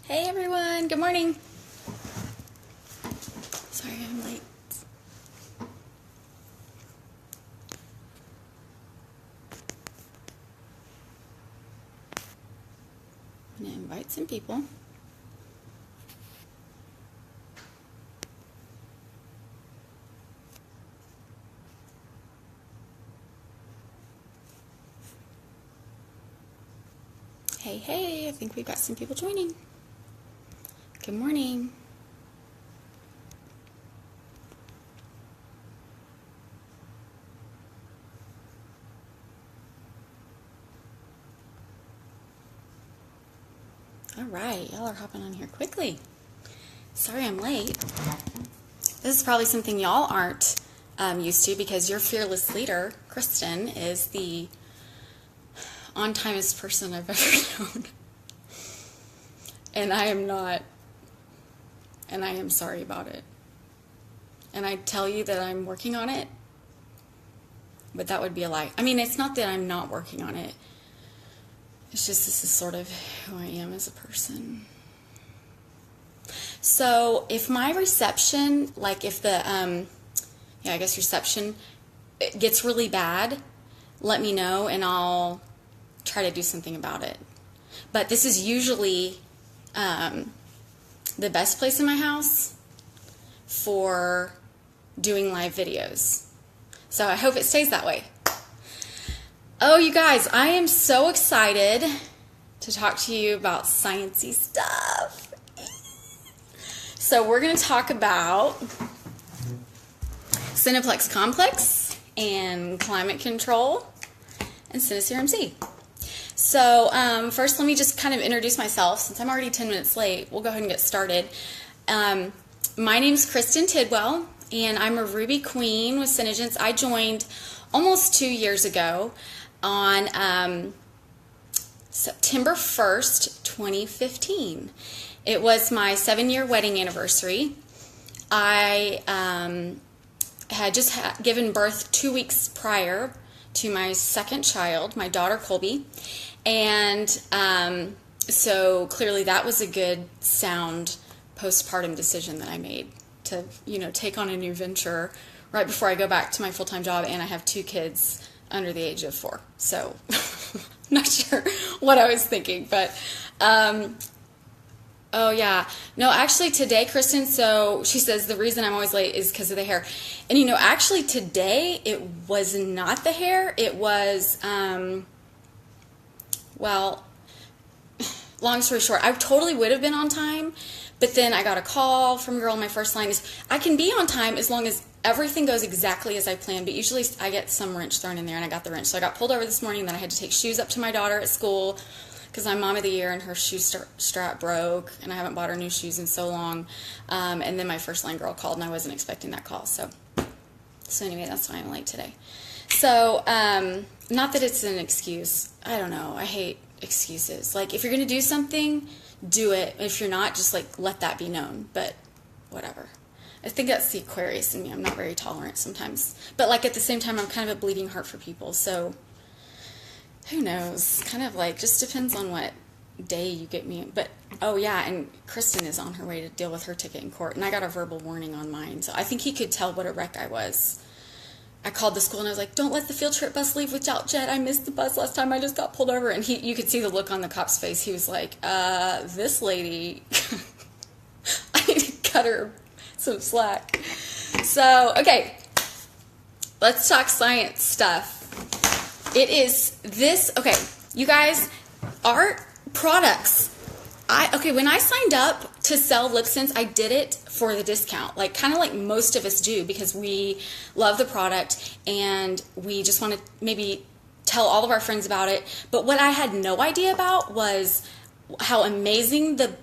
Hey everyone, good morning. Sorry I'm late. I'm going to invite some people. Hey, I think we've got some people joining. Good morning. All right, y'all are hopping on here quickly. Sorry I'm late. This is probably something y'all aren't used to because your fearless leader, Christin, is the on-timest person I've ever known. And I am not. And I am sorry about it. And I tell you that I'm working on it, but that would be a lie. I mean, it's not that I'm not working on it. It's just this is sort of who I am as a person. So if my reception, like if the, reception gets really bad, let me know and I'll try to do something about it. But this is usually the best place in my house for doing live videos. So I hope it stays that way. Oh, you guys, I am so excited to talk to you about sciencey stuff. So we're going to talk about SenePlex Complex and climate control and SeneSerum-C. So first, let me just kind of introduce myself. Since I'm already 10 minutes late, we'll go ahead and get started. My name is Christin Tidwell, and I'm a Ruby Queen with SeneGence. I joined almost 2 years ago on September 1st, 2015. It was my 7-year wedding anniversary. I had just given birth 2 weeks prior to my second child, my daughter Colby, and so clearly that was a good, sound postpartum decision that I made to, take on a new venture right before I go back to my full-time job, and I have 2 kids under the age of 4. So not sure what I was thinking, but oh yeah, no, actually today, Christin, so she says the reason I'm always late is because of the hair. And actually today it was not the hair, it was, well, long story short, I totally would have been on time, but then I got a call from a girl. My first line is, I can be on time as long as everything goes exactly as I planned, but usually I get some wrench thrown in there, and I got the wrench. So I got pulled over this morning, and then I had to take shoes up to my daughter at school because I'm mom of the year, and her shoe strap broke, and I haven't bought her new shoes in so long. And then my first line girl called, and I wasn't expecting that call. So anyway, that's why I'm late today. So not that it's an excuse. I don't know. I hate excuses. Like, if you're going to do something, do it. If you're not, just let that be known. But whatever. I think that's the Aquarius in me. I'm not very tolerant sometimes. But at the same time, I'm kind of a bleeding heart for people. So who knows? Kind of just depends on what day you get me. But oh yeah, and Christin is on her way to deal with her ticket in court, and I got a verbal warning on mine. So I think he could tell what a wreck I was. I called the school and I was like, don't let the field trip bus leave without Jet. I missed the bus last time. I just got pulled over. And you could see the look on the cop's face. He was like, this lady, I need to cut her some slack. So, okay, let's talk science stuff. It is this, okay, you guys, our products, when I signed up to sell LipSense, I did it for the discount, kind of like most of us do, because we love the product and we just want to maybe tell all of our friends about it. But what I had no idea about was how amazing the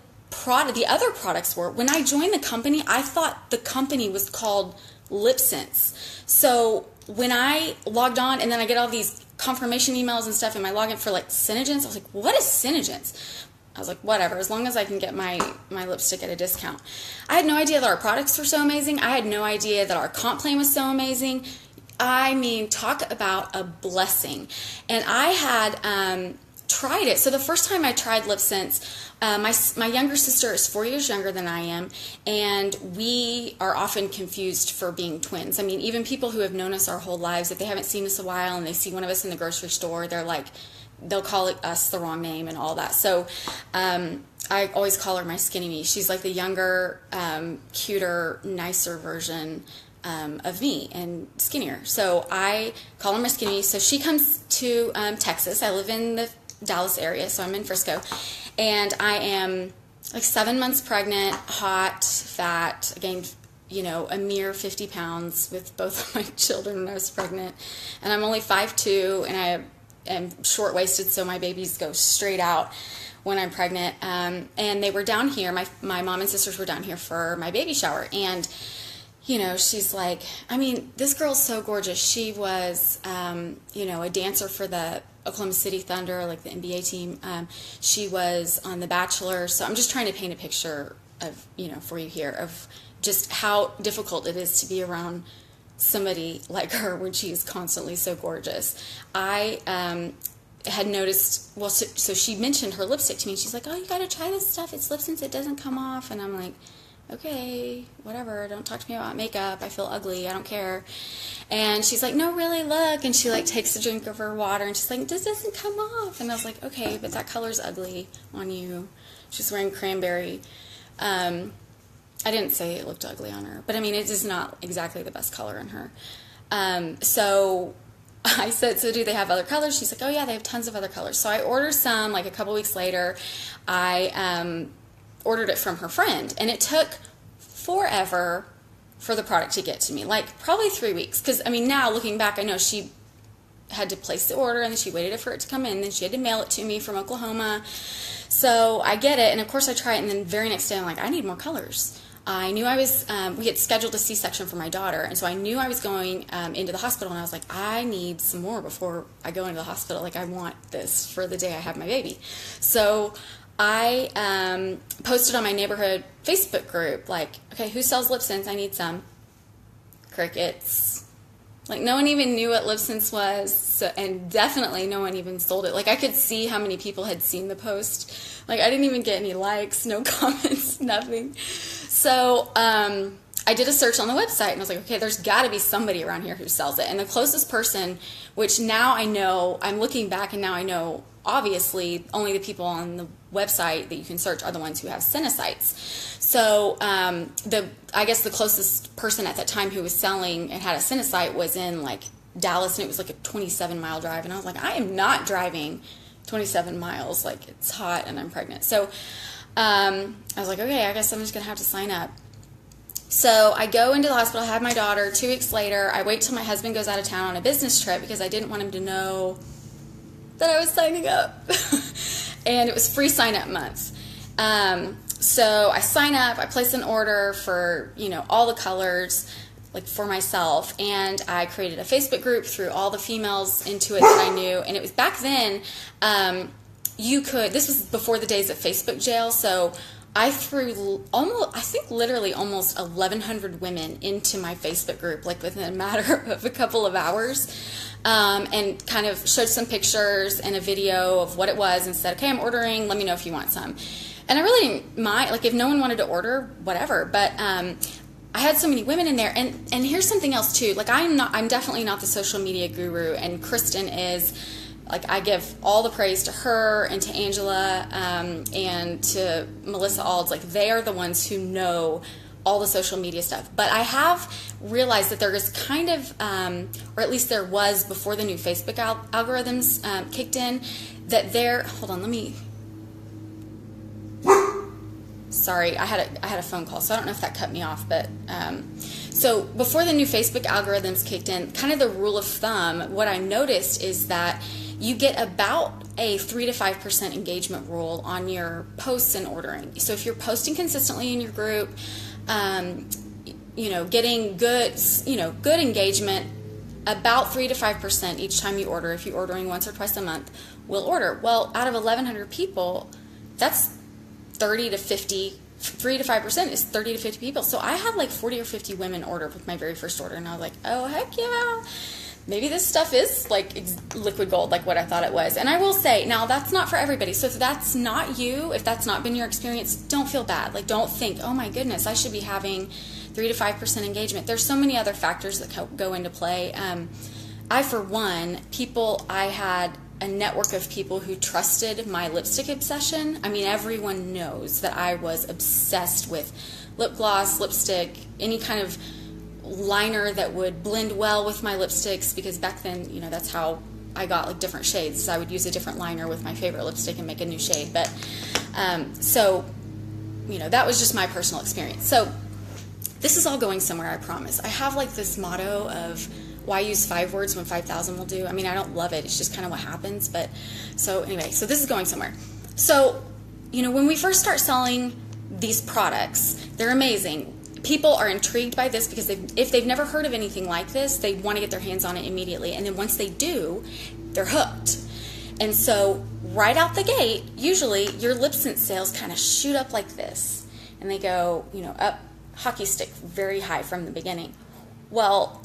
other products were. When I joined the company, I thought the company was called LipSense. So when I logged on, and then I get all these confirmation emails and stuff, and my login for SeneGence, I was like, what is SeneGence? I was like, whatever, as long as I can get my lipstick at a discount. I had no idea that our products were so amazing. I had no idea that our comp plan was so amazing. I mean, talk about a blessing. And I had tried it. So the first time I tried LipSense, my younger sister is 4 years younger than I am, and we are often confused for being twins. I mean, even people who have known us our whole lives, if they haven't seen us a while and they see one of us in the grocery store, they're like, they'll call us the wrong name and all that. So I always call her my skinny me. She's like the younger, cuter, nicer version of me and skinnier. So I call her my skinny me. So she comes to Texas. I live in the Dallas area, so I'm in Frisco. And I am like 7 months pregnant, hot, fat. I gained, a mere 50 pounds with both of my children when I was pregnant. And I'm only 5'2", and I am short-waisted, so my babies go straight out when I'm pregnant. And they were down here. My mom and sisters were down here for my baby shower. And, she's like, I mean, this girl's so gorgeous. She was, a dancer for the Oklahoma City Thunder, like the NBA team. She was on The Bachelor. So I'm just trying to paint a picture of, for you here, of just how difficult it is to be around somebody like her when she is constantly so gorgeous. I had noticed, so she mentioned her lipstick to me. She's like, oh, you got to try this stuff. It's LipSense. It doesn't come off. And I'm like, okay, whatever. Don't talk to me about makeup. I feel ugly. I don't care. And she's like, no, really, look. And she like takes a drink of her water and she's like, this doesn't come off. And I was like, okay, but that color's ugly on you. She's wearing cranberry. I didn't say it looked ugly on her, but I mean, it is not exactly the best color in her. So I said, so do they have other colors? She's like, oh yeah, they have tons of other colors. So I ordered some, like a couple weeks later. I ordered it from her friend, and it took forever for the product to get to me, like probably 3 weeks. Because I mean, now looking back, I know she had to place the order, and then she waited for it to come in, and then she had to mail it to me from Oklahoma. So I get it, and of course I try it, and then the very next day I'm like, I need more colors. I knew I was, we had scheduled a C-section for my daughter, and so I knew I was going into the hospital, and I was like, I need some more before I go into the hospital. Like, I want this for the day I have my baby. So I posted on my neighborhood Facebook group, like, okay, who sells LipSense? I need some. Crickets. Like, no one even knew what LipSense was, so, and definitely no one even sold it. Like, I could see how many people had seen the post. Like, I didn't even get any likes, no comments, nothing. So I did a search on the website, and I was like, okay, there's got to be somebody around here who sells it. And the closest person, which now I know, I'm looking back, and now I know, obviously, only the people on the website that you can search are the ones who have SeneSites. So I guess the closest person at that time who was selling and had a SeneSite was in like Dallas, and it was like a 27-mile drive. And I was like, I am not driving 27 miles. Like, it's hot and I'm pregnant. So I was like, okay, I guess I'm just going to have to sign up. So I go into the hospital, have my daughter. 2 weeks later, I wait till my husband goes out of town on a business trip because I didn't want him to know that I was signing up. And it was free sign-up month. So I sign up, I place an order for, all the colors, like for myself, and I created a Facebook group, threw all the females into it that I knew, and it was back then, this was before the days of Facebook jail, so I threw literally almost 1,100 women into my Facebook group, like within a matter of a couple of hours, and kind of showed some pictures and a video of what it was and said, okay, I'm ordering, let me know if you want some. And I really didn't mind, like if no one wanted to order, whatever, but I had so many women in there, and here's something else too, like I'm definitely not the social media guru, and Christin is. Like, I give all the praise to her and to Angela and to Melissa Alds. Like, they are the ones who know all the social media stuff. But I have realized that there is kind of, or at least there was before the new Facebook algorithms kicked in, that hold on, let me, sorry, I had a phone call, so I don't know if that cut me off, but so before the new Facebook algorithms kicked in, kind of the rule of thumb, what I noticed is that you get about a 3 to 5% engagement rule on your posts and ordering. So if you're posting consistently in your group, getting good engagement, about 3 to 5% each time you order. If you're ordering once or twice a month, will order. Well, out of 1,100 people, that's 30 to 50. 3 to 5% is 30 to 50 people. So I had like 40 or 50 women order with my very first order, and I was like, oh, heck yeah. maybe this stuff is like liquid gold, like what I thought it was. And I will say, now that's not for everybody. So if that's not you, if that's not been your experience, don't feel bad. Like, don't think, oh my goodness, I should be having 3 to 5% engagement. There's so many other factors that go into play. For one, I had a network of people who trusted my lipstick obsession. I mean, everyone knows that I was obsessed with lip gloss, lipstick, any kind of liner that would blend well with my lipsticks, because back then, that's how I got like different shades. So I would use a different liner with my favorite lipstick and make a new shade. But that was just my personal experience. So this is all going somewhere, I promise. I have like this motto of, why use 5 words when 5,000 will do? I mean, I don't love it. It's just kind of what happens. But so anyway, so this is going somewhere. So, when we first start selling these products, they're amazing. People are intrigued by this because if they've never heard of anything like this, they want to get their hands on it immediately. And then once they do, they're hooked. And so right out the gate, usually your lip scent sales kind of shoot up like this. And they go, up hockey stick very high from the beginning. Well,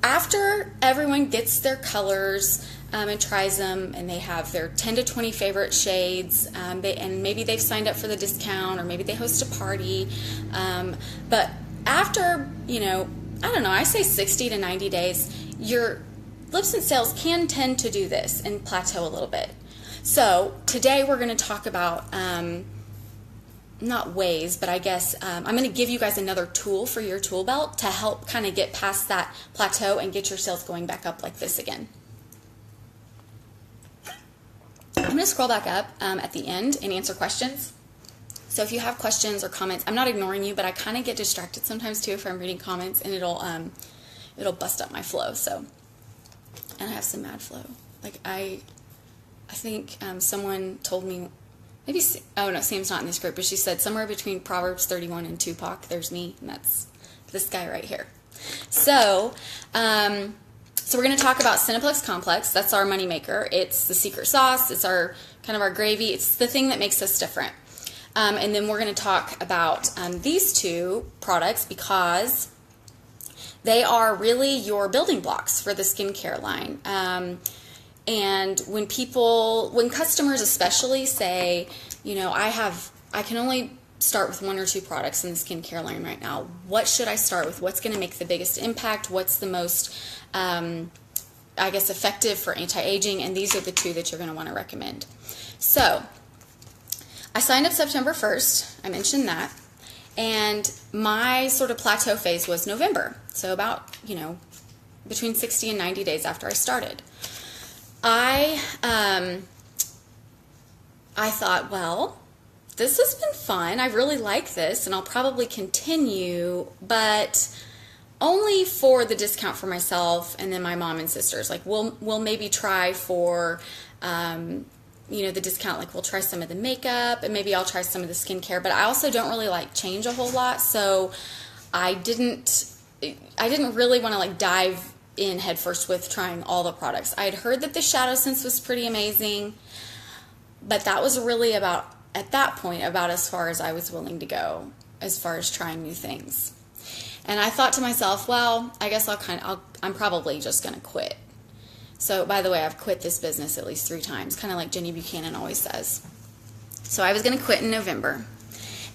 after everyone gets their colors and tries them, and they have their 10 to 20 favorite shades, and maybe they've signed up for the discount, or maybe they host a party, but after, I don't know, I say 60 to 90 days, your lip scent sales can tend to do this and plateau a little bit. So today we're going to talk about not ways, but I guess I'm going to give you guys another tool for your tool belt to help kind of get past that plateau and get your sales going back up like this again. I'm going to scroll back up at the end and answer questions. So if you have questions or comments, I'm not ignoring you, but I kind of get distracted sometimes too if I'm reading comments, and it'll bust up my flow. So, and I have some mad flow. Like I think someone told me, maybe, oh no, Sam's not in this group, but she said somewhere between Proverbs 31 and Tupac, there's me, and that's this guy right here. So, so we're going to talk about SenePlex Complex. That's our moneymaker. It's the secret sauce. It's our kind of our gravy. It's the thing that makes us different. And then we're going to talk about these two products because they are really your building blocks for the skincare line. And when customers especially say, I can only start with 1 or 2 products in the skincare line right now. What should I start with? What's going to make the biggest impact? What's the most, effective for anti-aging? And these are the 2 that you're going to want to recommend. So I signed up September 1st. I mentioned that. And my sort of plateau phase was November. So about, between 60 and 90 days after I started. I thought, well, this has been fun. I really like this, and I'll probably continue, but only for the discount for myself and then my mom and sisters. Like, we'll maybe try for, the discount. Like, we'll try some of the makeup, and maybe I'll try some of the skincare. But I also don't really like change a whole lot, so I didn't really want to dive in headfirst with trying all the products. I had heard that the Shadow Sense was pretty amazing, but that was really about, at that point, about as far as I was willing to go as far as trying new things. And I thought to myself, well, I guess I'm probably just going to quit. So, by the way, I've quit this business at least 3 times, kind of like Jenny Buchanan always says. So I was going to quit in November.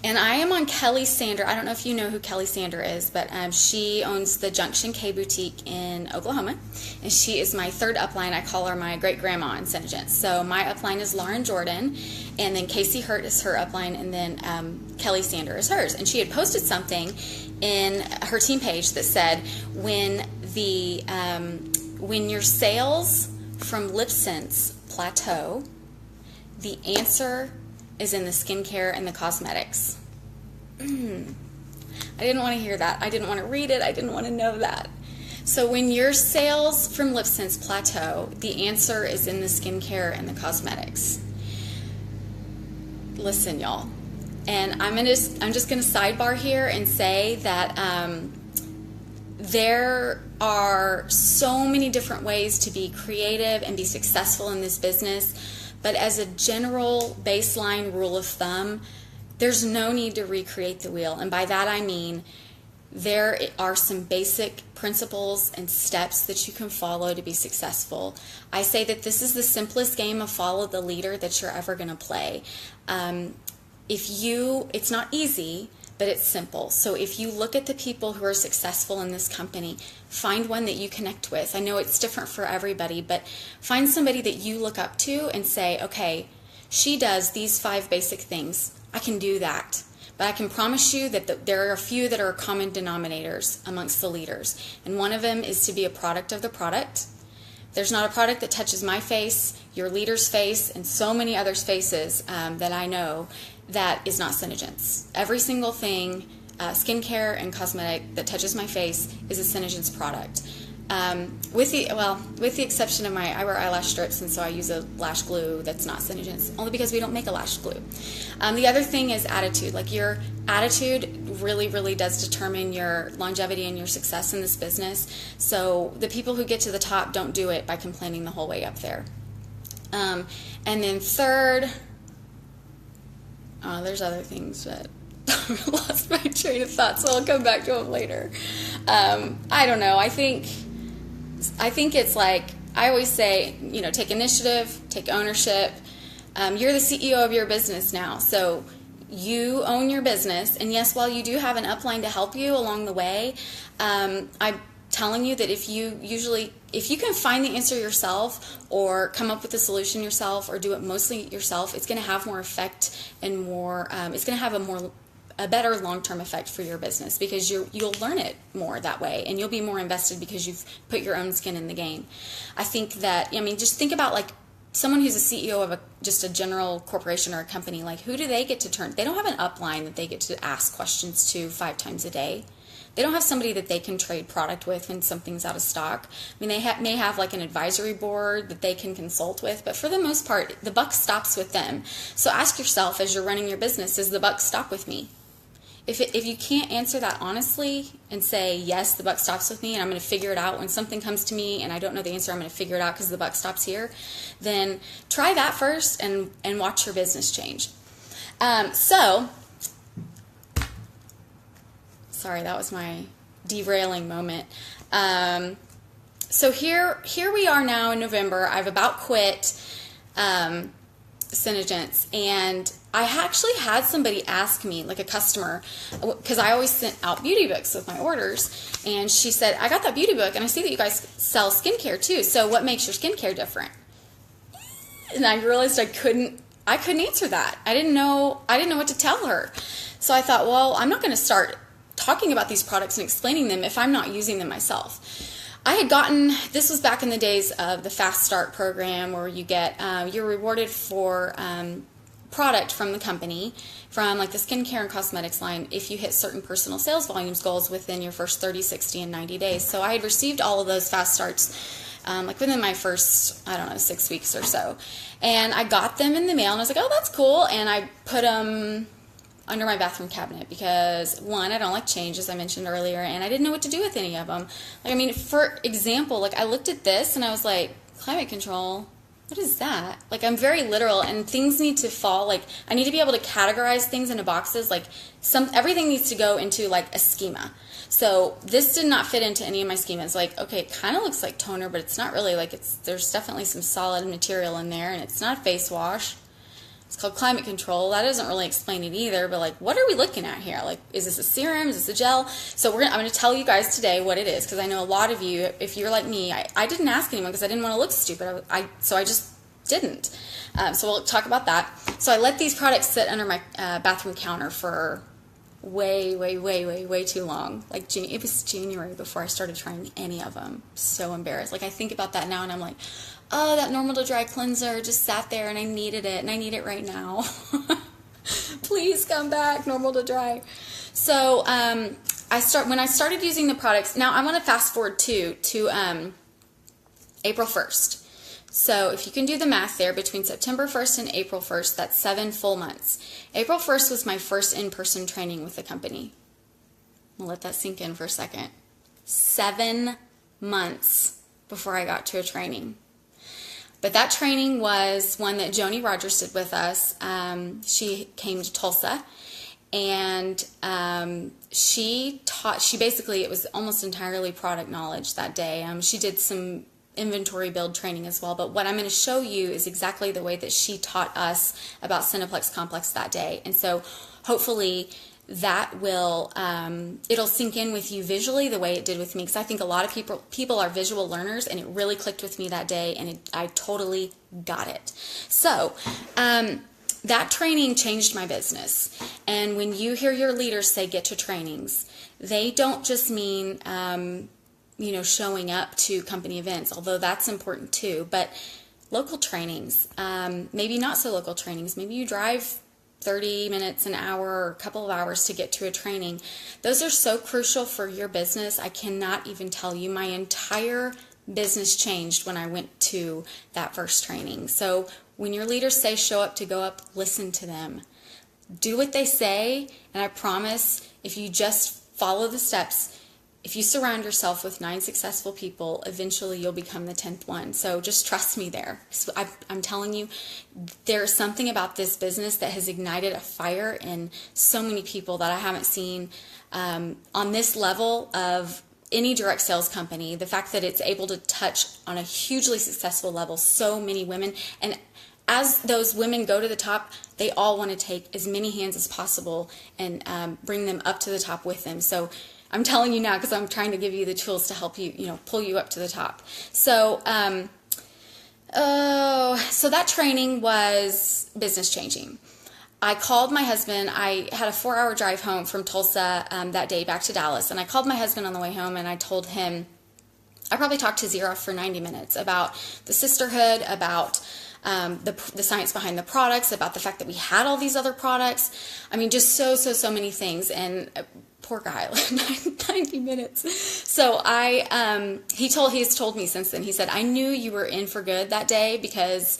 And I am on Kelly Sander. I don't know if you know who Kelly Sander is, but she owns the Junction K Boutique in Oklahoma. And she is my 3rd upline. I call her my great-grandma in SeneGence. So my upline is Lauren Jordan, and then Casey Hurt is her upline, and then Kelly Sander is hers. And she had posted something in her team page that said, when your sales from lip scents plateau, the answer is in the skincare and the cosmetics. I didn't want to hear that. I didn't want to read it. I didn't want to know that. So when your sales from lip scents plateau, the answer is in the skincare and the cosmetics. Listen, y'all. And I'm just going to sidebar here and say that there are so many different ways to be creative and be successful in this business. But as a general baseline rule of thumb, there's no need to recreate the wheel. And by that I mean, there are some basic principles and steps that you can follow to be successful. I say that this is the simplest game of follow the leader that you're ever going to play. It's not easy, but it's simple. So if you look at the people who are successful in this company, find one that you connect with. I know it's different for everybody, but find somebody that you look up to and say, okay, she does these 5 basic things. I can do that. But I can promise you that there are a few that are common denominators amongst the leaders. And one of them is to be a product of the product. There's not a product that touches my face, your leader's face, and so many others' faces that I know that is not SeneGence. Every single thing, skincare and cosmetic, that touches my face is a SeneGence product. With the exception of I wear eyelash strips, and so I use a lash glue that's not SeneGence, only because we don't make a lash glue. The other thing is attitude. Like, your attitude really, really does determine your longevity and your success in this business. So the people who get to the top don't do it by complaining the whole way up there. And then third, there's other things that I lost my train of thought, so I'll come back to them later. I don't know. I think it's like, I always say, take initiative, take ownership. You're the CEO of your business now, so you own your business. And yes, while you do have an upline to help you along the way, I'm telling you that if you can find the answer yourself, or come up with a solution yourself, or do it mostly yourself, it's going to have more effect and more. It's going to have a better long-term effect for your business, because you'll learn it more that way, and you'll be more invested because you've put your own skin in the game. I think that, just think about like someone who's a CEO of just a general corporation or a company. Like, who do they get to turn? They don't have an upline that they get to ask questions to 5 times a day. They don't have somebody that they can trade product with when something's out of stock. They may have like an advisory board that they can consult with, but for the most part, the buck stops with them. So ask yourself, as you're running your business, does the buck stop with me? If you can't answer that honestly and say, yes, the buck stops with me, and I'm going to figure it out when something comes to me and I don't know the answer, I'm going to figure it out because the buck stops here, then try that first and watch your business change. Sorry, that was my derailing moment. So here we are now in November. I've about quit SeneGence, and I actually had somebody ask me, like a customer, because I always sent out beauty books with my orders, and she said, I got that beauty book, and I see that you guys sell skincare too, so what makes your skincare different? And I realized I couldn't answer that. I didn't know what to tell her. So I thought, well, I'm not going to start talking about these products and explaining them if I'm not using them myself. I had this was back in the days of the Fast Start program, where you you're rewarded for product from the company, from like the skincare and cosmetics line, if you hit certain personal sales volumes goals within your first 30, 60, and 90 days. So I had received all of those Fast Starts like within my first, 6 weeks or so. And I got them in the mail, and I was like, oh, that's cool. And I put them under my bathroom cabinet because, one, I don't like change, as I mentioned earlier, and I didn't know what to do with any of them. For example, I looked at this and I was like, climate control, what is that? I'm very literal, and things need to fall. I need to be able to categorize things into boxes. Everything needs to go into a schema. So this did not fit into any of my schemas. Okay, it kind of looks like toner, but it's not really. There's definitely some solid material in there, and it's not a face wash. It's called climate control. That doesn't really explain it either, but what are we looking at here? Is this a serum? Is this a gel? So I'm going to tell you guys today what it is, because I know a lot of you, if you're like me, I didn't ask anyone because I didn't want to look stupid. So I just didn't. So we'll talk about that. So I let these products sit under my bathroom counter for way too long. It was January before I started trying any of them. So embarrassed. I think about that now, and I'm like, oh, that Normal to Dry cleanser just sat there, and I needed it, and I need it right now. Please come back, Normal to Dry. So when I started using the products, now I want to fast forward to April 1st. So if you can do the math there, between September 1st and April 1st, that's 7 full months. April 1st was my first in-person training with the company. I'll let that sink in for a second. 7 months before I got to a training. But that training was one that Joni Rogers did with us. She came to Tulsa, And she basically, it was almost entirely product knowledge that day. She did some inventory build training as well, but what I'm going to show you is exactly the way that she taught us about SenePlex Complex that day. And so hopefully that will, it'll sink in with you visually the way it did with me, because I think a lot of people are visual learners, and it really clicked with me that day, and I totally got it. So that training changed my business. And when you hear your leaders say get to trainings, they don't just mean showing up to company events, although that's important too, but local trainings, maybe not so local trainings. Maybe you drive 30 minutes, an hour, or a couple of hours to get to a training. Those are so crucial for your business. I cannot even tell you. My entire business changed when I went to that first training. So when your leaders say show up to go up, listen to them. Do what they say, and I promise if you just follow the steps, if you surround yourself with 9 successful people, eventually you'll become the 10th one. So just trust me there. So I'm telling you, there's something about this business that has ignited a fire in so many people that I haven't seen on this level of any direct sales company. The fact that it's able to touch on a hugely successful level so many women, and as those women go to the top, they all want to take as many hands as possible and bring them up to the top with them. So I'm telling you now because I'm trying to give you the tools to help you, pull you up to the top. So, so that training was business changing. I called my husband. I had a 4-hour drive home from Tulsa that day back to Dallas, and I called my husband on the way home, and I told him, I probably talked to Zero for 90 minutes about the sisterhood, about the science behind the products, about the fact that we had all these other products. I mean, just so many things. And poor guy, 90 minutes. So he's told me since then, he said, I knew you were in for good that day because,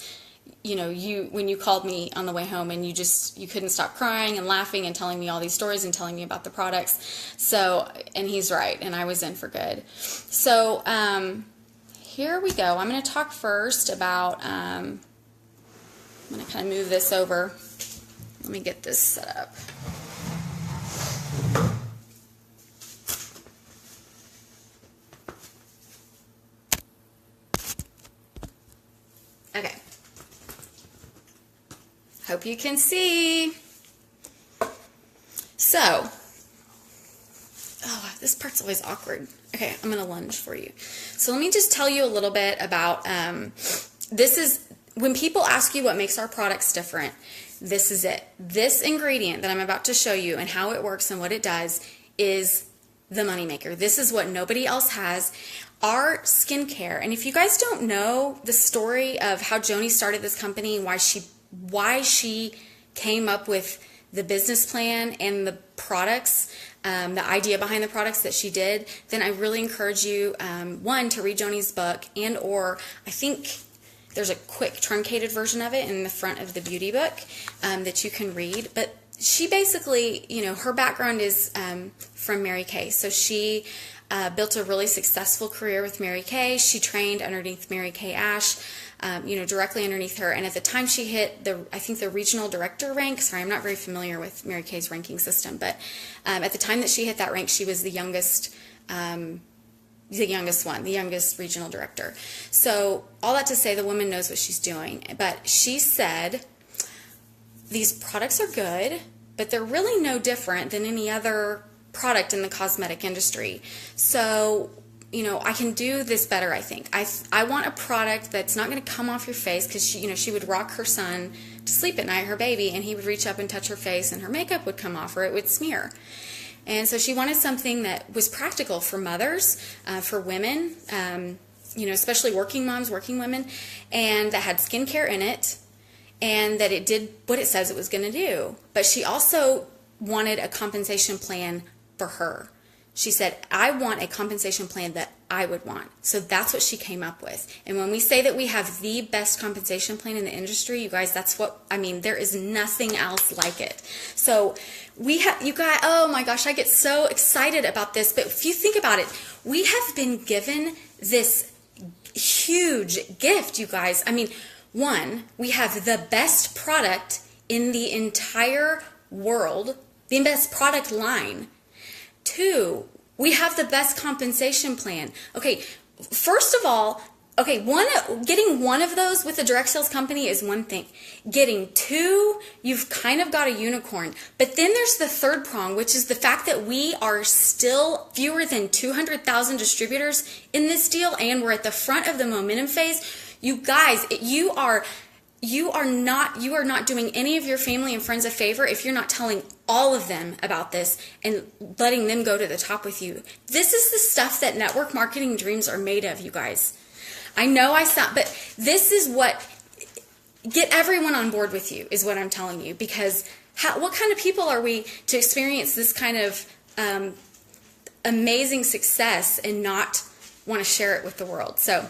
when you called me on the way home and you couldn't stop crying and laughing and telling me all these stories and telling me about the products. So, and he's right. And I was in for good. So, here we go. I'm going to talk first about, I'm going to kind of move this over. Let me get this set up. Okay. Hope you can see. So, this part's always awkward. Okay, I'm going to lunge for you. So let me just tell you a little bit about, this is, when people ask you what makes our products different, this is it. This ingredient that I'm about to show you and how it works and what it does is the moneymaker. This is what nobody else has. Our skincare, and if you guys don't know the story of how Joni started this company, why she came up with the business plan and the products, the idea behind the products that she did, then I really encourage you, one, to read Joni's book, and or I think there's a quick truncated version of it in the front of the beauty book that you can read. But she basically, her background is from Mary Kay. So she built a really successful career with Mary Kay. She trained underneath Mary Kay Ash, directly underneath her. And at the time she hit the regional director rank. Sorry, I'm not very familiar with Mary Kay's ranking system, but at the time that she hit that rank, she was the youngest regional director. So all that to say, the woman knows what she's doing. But she said, these products are good, but they're really no different than any other product in the cosmetic industry. So, I can do this better, I think. I want a product that's not going to come off your face, because she would rock her son to sleep at night, her baby, and he would reach up and touch her face and her makeup would come off or it would smear. And so she wanted something that was practical for mothers, for women, especially working moms, working women, and that had skincare in it, and that it did what it says it was going to do. But she also wanted a compensation plan for her. She said, I want a compensation plan that I would want. So that's what she came up with. And when we say that we have the best compensation plan in the industry, you guys, there is nothing else like it. So we have, you guys, oh my gosh, I get so excited about this. But if you think about it, we have been given this huge gift, you guys. One, we have the best product in the entire world the best product line. 2, we have the best compensation plan. Okay, first of all, getting one of those with a direct sales company is one thing. Getting 2, you've kind of got a unicorn. But then there's the third prong, which is the fact that we are still fewer than 200,000 distributors in this deal, and we're at the front of the momentum phase. You guys, you are not doing any of your family and friends a favor if you're not telling all of them about this and letting them go to the top with you. This is the stuff that network marketing dreams are made of, you guys. I know but this is what, get everyone on board with you is what I'm telling you, because what kind of people are we to experience this kind of amazing success and not want to share it with the world? So,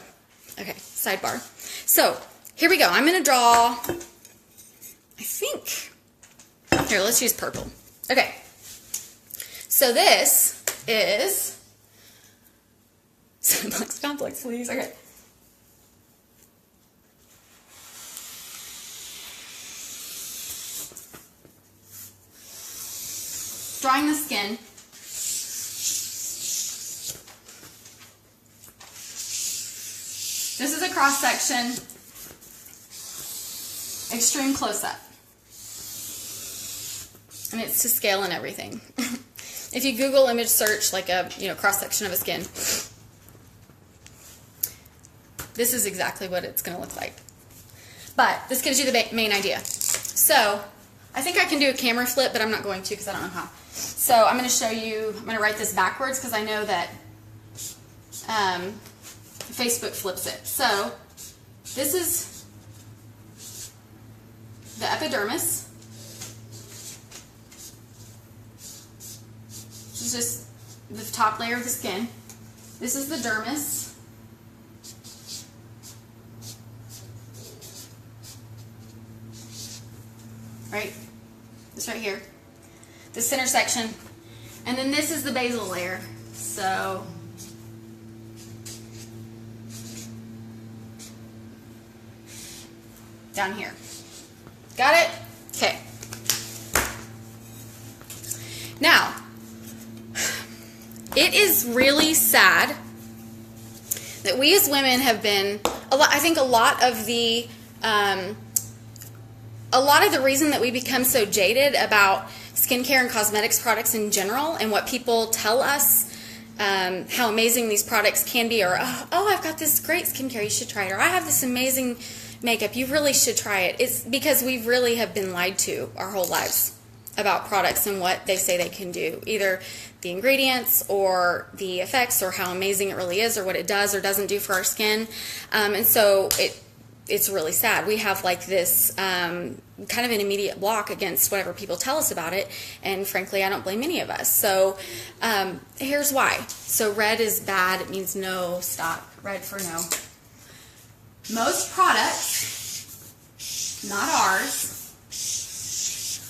okay, sidebar. So, here we go. I'm going to draw, I think, here, let's use purple. Okay, so this is SenePlex Complex, please. Okay. Drawing the skin. This is a cross section. Extreme close-up. And it's to scale and everything. If you Google image search like a cross-section of a skin, this is exactly what it's going to look like. But this gives you the main idea. So I think I can do a camera flip, but I'm not going to because I don't know how. So I'm going to show you, I'm going to write this backwards because I know that Facebook flips it. So this is the epidermis. This is just the top layer of the skin. This is the dermis. Right? This right here. The center section. And then this is the basal layer. So down here. Got it? Okay. Now, it is really sad that we as women have been, I think a lot of the reason that we become so jaded about skincare and cosmetics products in general and what people tell us how amazing these products can be, or, oh, I've got this great skincare, you should try it, or I have this amazing makeup, you really should try it. It's because we really have been lied to our whole lives about products and what they say they can do, either the ingredients or the effects or how amazing it really is or what it does or doesn't do for our skin. And so it's really sad. We have like this kind of an immediate block against whatever people tell us about it, and frankly I don't blame any of us. So here's why. So red is bad, it means no, stop, red for no. Most products, not ours,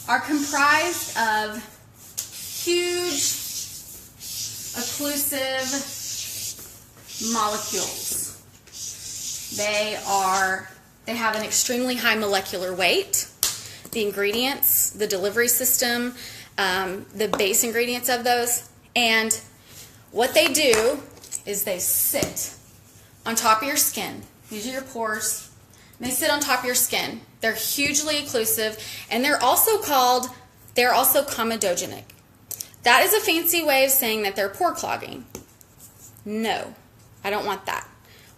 are comprised of huge occlusive molecules. They have an extremely high molecular weight. The ingredients, the delivery system, the base ingredients of those, and what they do is they sit on top of your skin. These are your pores. They sit on top of your skin. They're hugely occlusive, and they're also comedogenic. That is a fancy way of saying that they're pore clogging. No, I don't want that.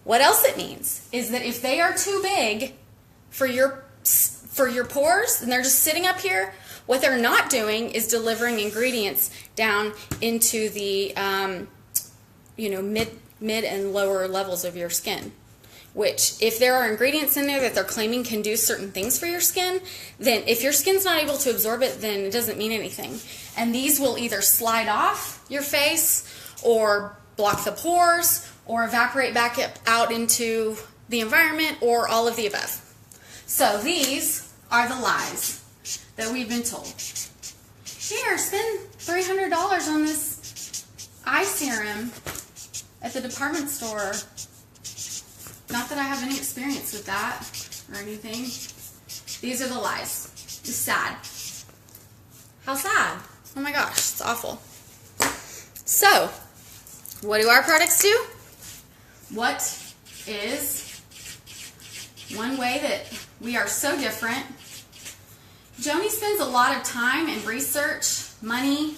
What else it means is that if they are too big for your pores and they're just sitting up here, what they're not doing is delivering ingredients down into the mid and lower levels of your skin. Which, if there are ingredients in there that they're claiming can do certain things for your skin, then if your skin's not able to absorb it, then it doesn't mean anything. And these will either slide off your face or block the pores or evaporate back out into the environment, or all of the above. So these are the lies that we've been told. Here, spend $300 on this eye serum at the department store. Not that I have any experience with that or anything. These are the lies. It's sad. How sad? Oh my gosh, it's awful. So, what do our products do? What is one way that we are so different? Joni spends a lot of time and research, money,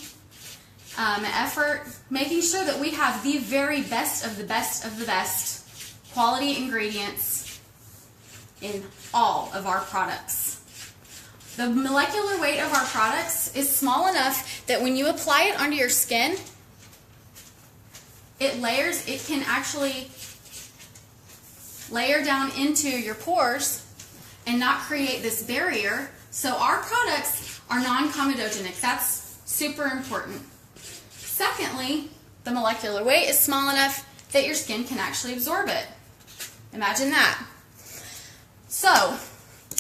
effort, making sure that we have the very best of the best of the best quality ingredients in all of our products. The molecular weight of our products is small enough that when you apply it onto your skin, it layers, it can actually layer down into your pores and not create this barrier. So our products are non-comedogenic. That's super important. Secondly, the molecular weight is small enough that your skin can actually absorb it. Imagine that. So,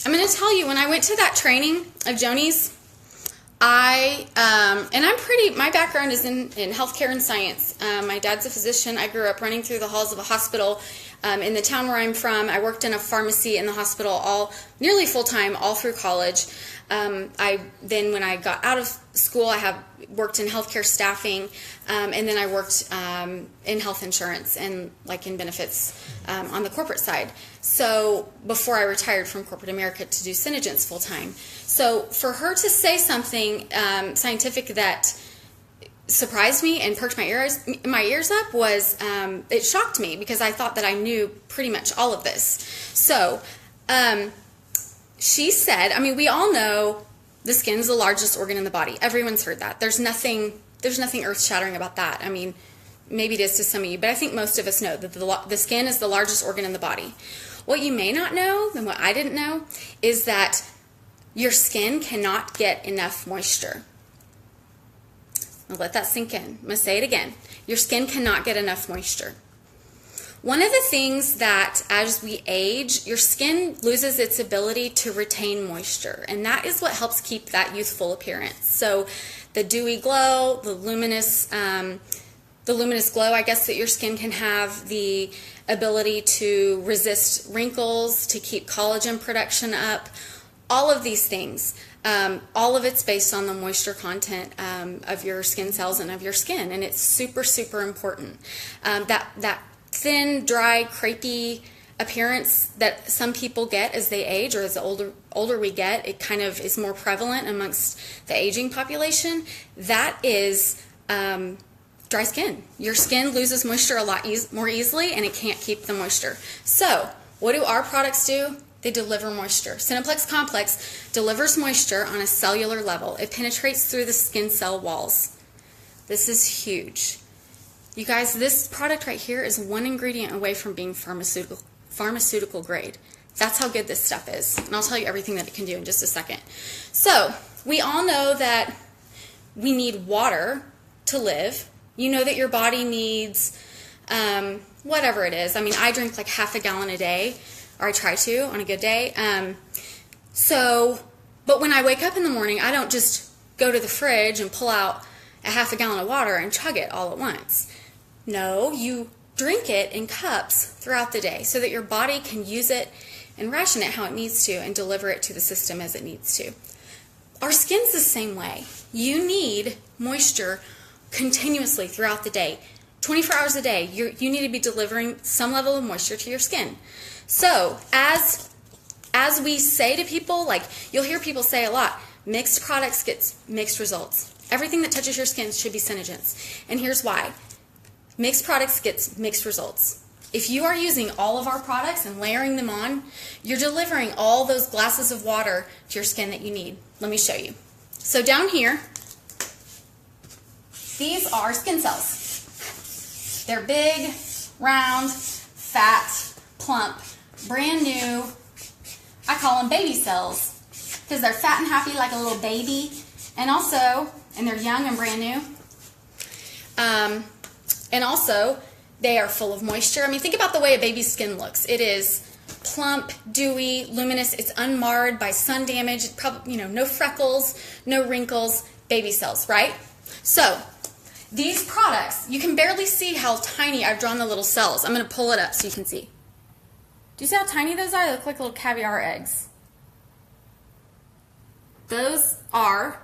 I'm going to tell you, when I went to that training of Joni's, my background is in healthcare and science. My dad's a physician. I grew up running through the halls of a hospital. In the town where I'm from, I worked in a pharmacy in the hospital nearly full-time all through college. Then when I got out of school, I worked in healthcare staffing, and then I worked in health insurance and in benefits on the corporate side. So before I retired from corporate America to do SeneGence full-time. So for her to say something scientific that surprised me and perked my ears up was, it shocked me because I thought that I knew pretty much all of this. So she said, I mean, we all know the skin is the largest organ in the body. Everyone's heard that. There's nothing earth-shattering about that. I mean, maybe it is to some of you, but I think most of us know that the skin is the largest organ in the body. What you may not know, and what I didn't know, is that your skin cannot get enough moisture. Now let that sink in. I'm going to say it again. Your skin cannot get enough moisture. One of the things that as we age, your skin loses its ability to retain moisture, and that is what helps keep that youthful appearance. So the dewy glow, the luminous glow, I guess, that your skin can have, the ability to resist wrinkles, to keep collagen production up, all of these things. All of it's based on the moisture content of your skin cells and of your skin, and it's super, super important. That thin, dry, crepey appearance that some people get as they age, or as the older we get, it kind of is more prevalent amongst the aging population. That is dry skin. Your skin loses moisture a lot more easily, and it can't keep the moisture. So, what do our products do? They deliver moisture. SenePlex Complex delivers moisture on a cellular level. It penetrates through the skin cell walls. This is huge. You guys, this product right here is one ingredient away from being pharmaceutical grade. That's how good this stuff is. And I'll tell you everything that it can do in just a second. So, we all know that we need water to live. You know that your body needs whatever it is. I mean, I drink like half a gallon a day, or I try to on a good day. But when I wake up in the morning, I don't just go to the fridge and pull out a half a gallon of water and chug it all at once. No, you drink it in cups throughout the day so that your body can use it and ration it how it needs to and deliver it to the system as it needs to. Our skin's the same way. You need moisture continuously throughout the day. 24 hours a day, you need to be delivering some level of moisture to your skin. So, as we say to people, like you'll hear people say a lot, mixed products get mixed results. Everything that touches your skin should be SeneGence. And here's why. Mixed products get mixed results. If you are using all of our products and layering them on, you're delivering all those glasses of water to your skin that you need. Let me show you. So down here, these are skin cells. They're big, round, fat, plump, brand new. I call them baby cells because they're fat and happy like a little baby, and they're young and brand new. And also, they are full of moisture. I mean, think about the way a baby's skin looks. It is plump, dewy, luminous. It's unmarred by sun damage. Probably, no freckles, no wrinkles, baby cells, right? So, these products, you can barely see how tiny I've drawn the little cells. I'm going to pull it up so you can see. Do you see how tiny those are? They look like little caviar eggs. Those are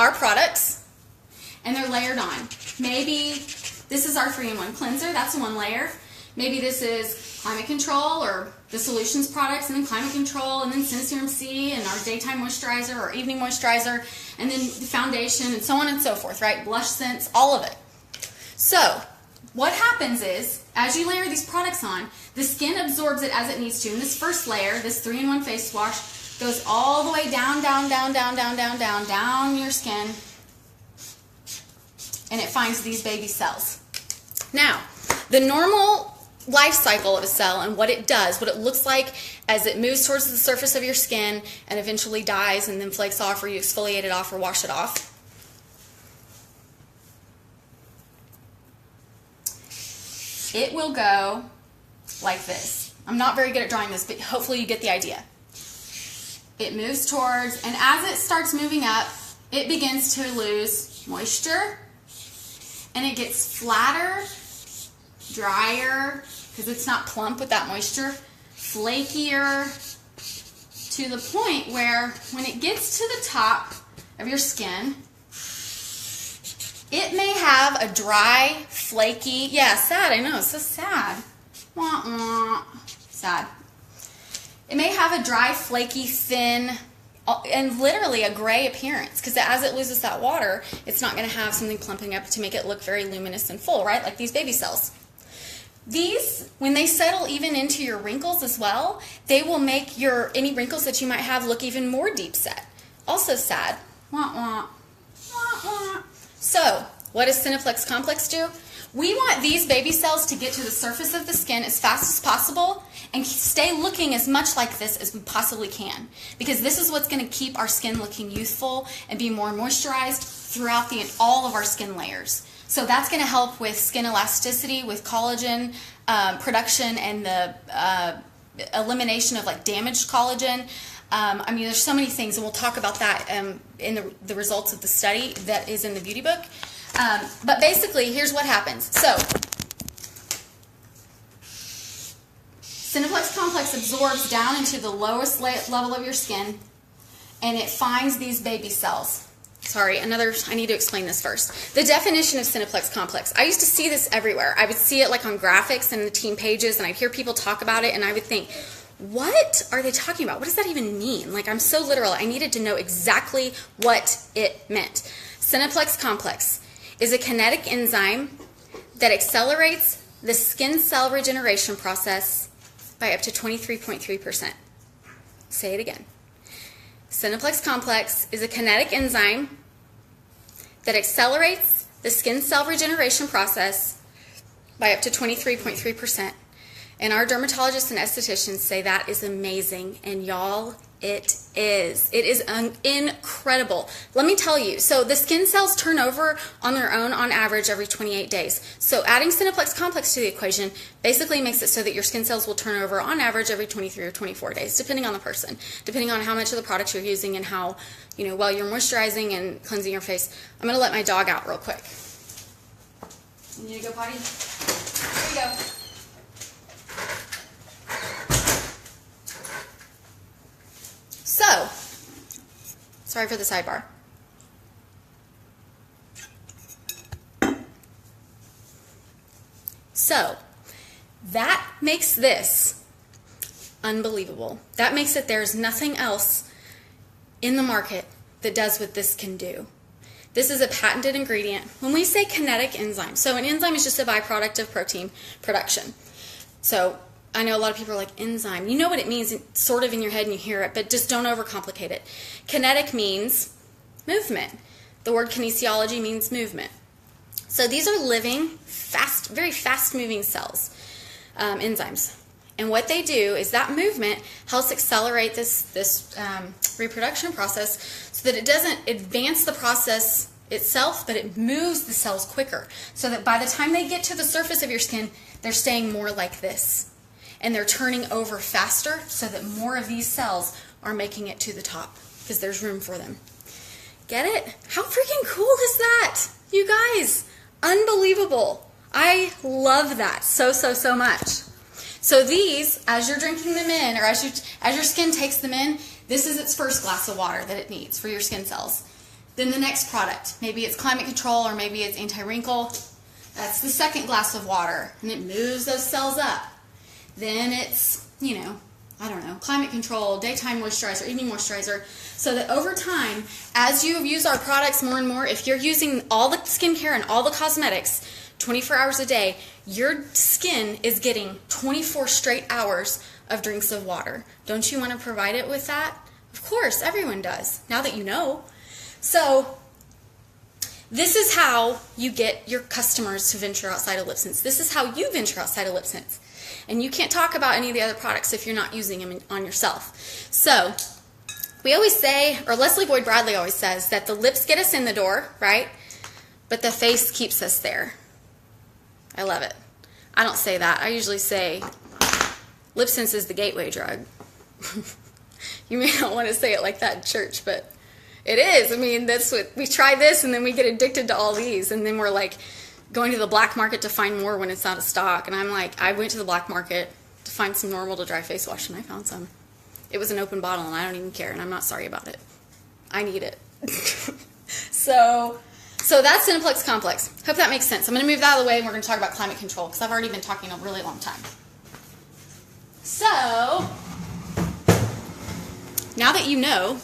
our products, and they're layered on. Maybe this is our 3-in-1 cleanser, that's one layer. Maybe this is climate control or the solutions products, and then climate control, and then SeneSerum-C, and our daytime moisturizer or evening moisturizer, and then the foundation, and so on and so forth, right? Blush scents, all of it. So what happens is, as you layer these products on, the skin absorbs it as it needs to. And this first layer, this 3-in-1 face wash, goes all the way down, down, down, down, down, down, down, down your skin, and it finds these baby cells. Now, the normal life cycle of a cell and what it does, what it looks like as it moves towards the surface of your skin and eventually dies and then flakes off, or you exfoliate it off or wash it off. It will go like this. I'm not very good at drawing this, but hopefully you get the idea. It moves towards, and as it starts moving up, it begins to lose moisture, and it gets flatter, drier, because it's not plump with that moisture, flakier, to the point where when it gets to the top of your skin, it may have a dry, flaky, yeah, sad, I know, it's so sad. Wah, wah. Sad. It may have a dry, flaky, thin, and literally a gray appearance, because as it loses that water, it's not going to have something plumping up to make it look very luminous and full, right? Like these baby cells. These, when they settle even into your wrinkles as well, they will make any wrinkles that you might have look even more deep set. Also sad. Wah, wah. Wah, wah. So, what does SenePlex Complex do? We want these baby cells to get to the surface of the skin as fast as possible and stay looking as much like this as we possibly can, because this is what's going to keep our skin looking youthful and be more moisturized throughout all of our skin layers. So that's going to help with skin elasticity, with collagen production, and the elimination of like damaged collagen. I mean, there's so many things, and we'll talk about that in the results of the study that is in the beauty book. But basically, here's what happens. So, SenePlex Complex absorbs down into the lowest level of your skin, and it finds these baby cells. Sorry, I need to explain this first. The definition of SenePlex Complex. I used to see this everywhere. I would see it like on graphics and the team pages, and I'd hear people talk about it, and I would think, what are they talking about? What does that even mean? Like, I'm so literal. I needed to know exactly what it meant. SenePlex Complex is a kinetic enzyme that accelerates the skin cell regeneration process by up to 23.3%. Say it again. SenePlex Complex is a kinetic enzyme that accelerates the skin cell regeneration process by up to 23.3%. And our dermatologists and estheticians say that is amazing. And y'all, it is. It is incredible. Let me tell you. So the skin cells turn over on their own on average every 28 days. So adding SenePlex Complex to the equation basically makes it so that your skin cells will turn over on average every 23 or 24 days, depending on the person, depending on how much of the product you're using and how, while you're moisturizing and cleansing your face. I'm going to let my dog out real quick. You need to go potty? Here you go. So, sorry for the sidebar. So, that makes this unbelievable. That makes it there's nothing else in the market that does what this can do. This is a patented ingredient. When we say kinetic enzyme, so an enzyme is just a byproduct of protein production. So, I know a lot of people are like, enzyme. You know what it means, it's sort of in your head and you hear it, but just don't overcomplicate it. Kinetic means movement. The word kinesiology means movement. So these are living, very fast-moving cells, enzymes. And what they do is that movement helps accelerate this reproduction process so that it doesn't advance the process itself, but it moves the cells quicker. So that by the time they get to the surface of your skin, they're staying more like this. And they're turning over faster so that more of these cells are making it to the top because there's room for them. Get it? How freaking cool is that? You guys, unbelievable. I love that so much. So these, as you're drinking them in, or as your skin takes them in, this is its first glass of water that it needs for your skin cells. Then the next product, maybe it's climate control or maybe it's anti-wrinkle. That's the second glass of water, and it moves those cells up. Then it's, you know, I don't know, climate control, daytime moisturizer, evening moisturizer, so that over time, as you use our products more and more, if you're using all the skincare and all the cosmetics 24 hours a day, your skin is getting 24 straight hours of drinks of water. Don't you want to provide it with that? Of course, everyone does, now that you know. So this is how you get your customers to venture outside of lip tints. This is how you venture outside of lip tints. And you can't talk about any of the other products if you're not using them on yourself. So we always say, or Leslie Boyd Bradley always says, that the lips get us in the door, right? But the face keeps us there. I love it. I don't say that. I usually say lip tints is the gateway drug. You may not want to say it like that in church, but it is. I mean, that's what we try this and then we get addicted to all these, and then we're like going to the black market to find more when it's out of stock. And I'm like, I went to the black market to find some normal to dry face wash, and I found some. It was an open bottle, and I don't even care, and I'm not sorry about it. I need it. So that's SenePlex Complex. Hope that makes sense. I'm going to move that out of the way, and we're going to talk about climate control, because I've already been talking a really long time. So now that you know,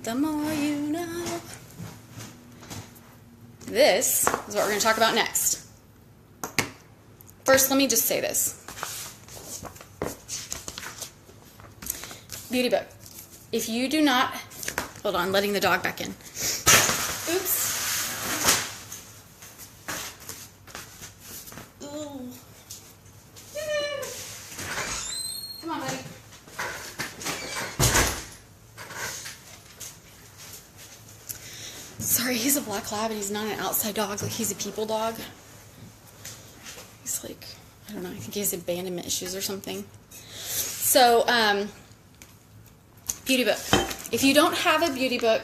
the more you know, this is what we're going to talk about next. First, let me just say this. Beauty book. If you do not, hold on, letting the dog back in. Oops. Ooh. Come on, buddy. Sorry, he's a black lab and he's not an outside dog. Like, he's a people dog. He's like, I don't know, I think he has abandonment issues or something. So, beauty book. If you don't have a beauty book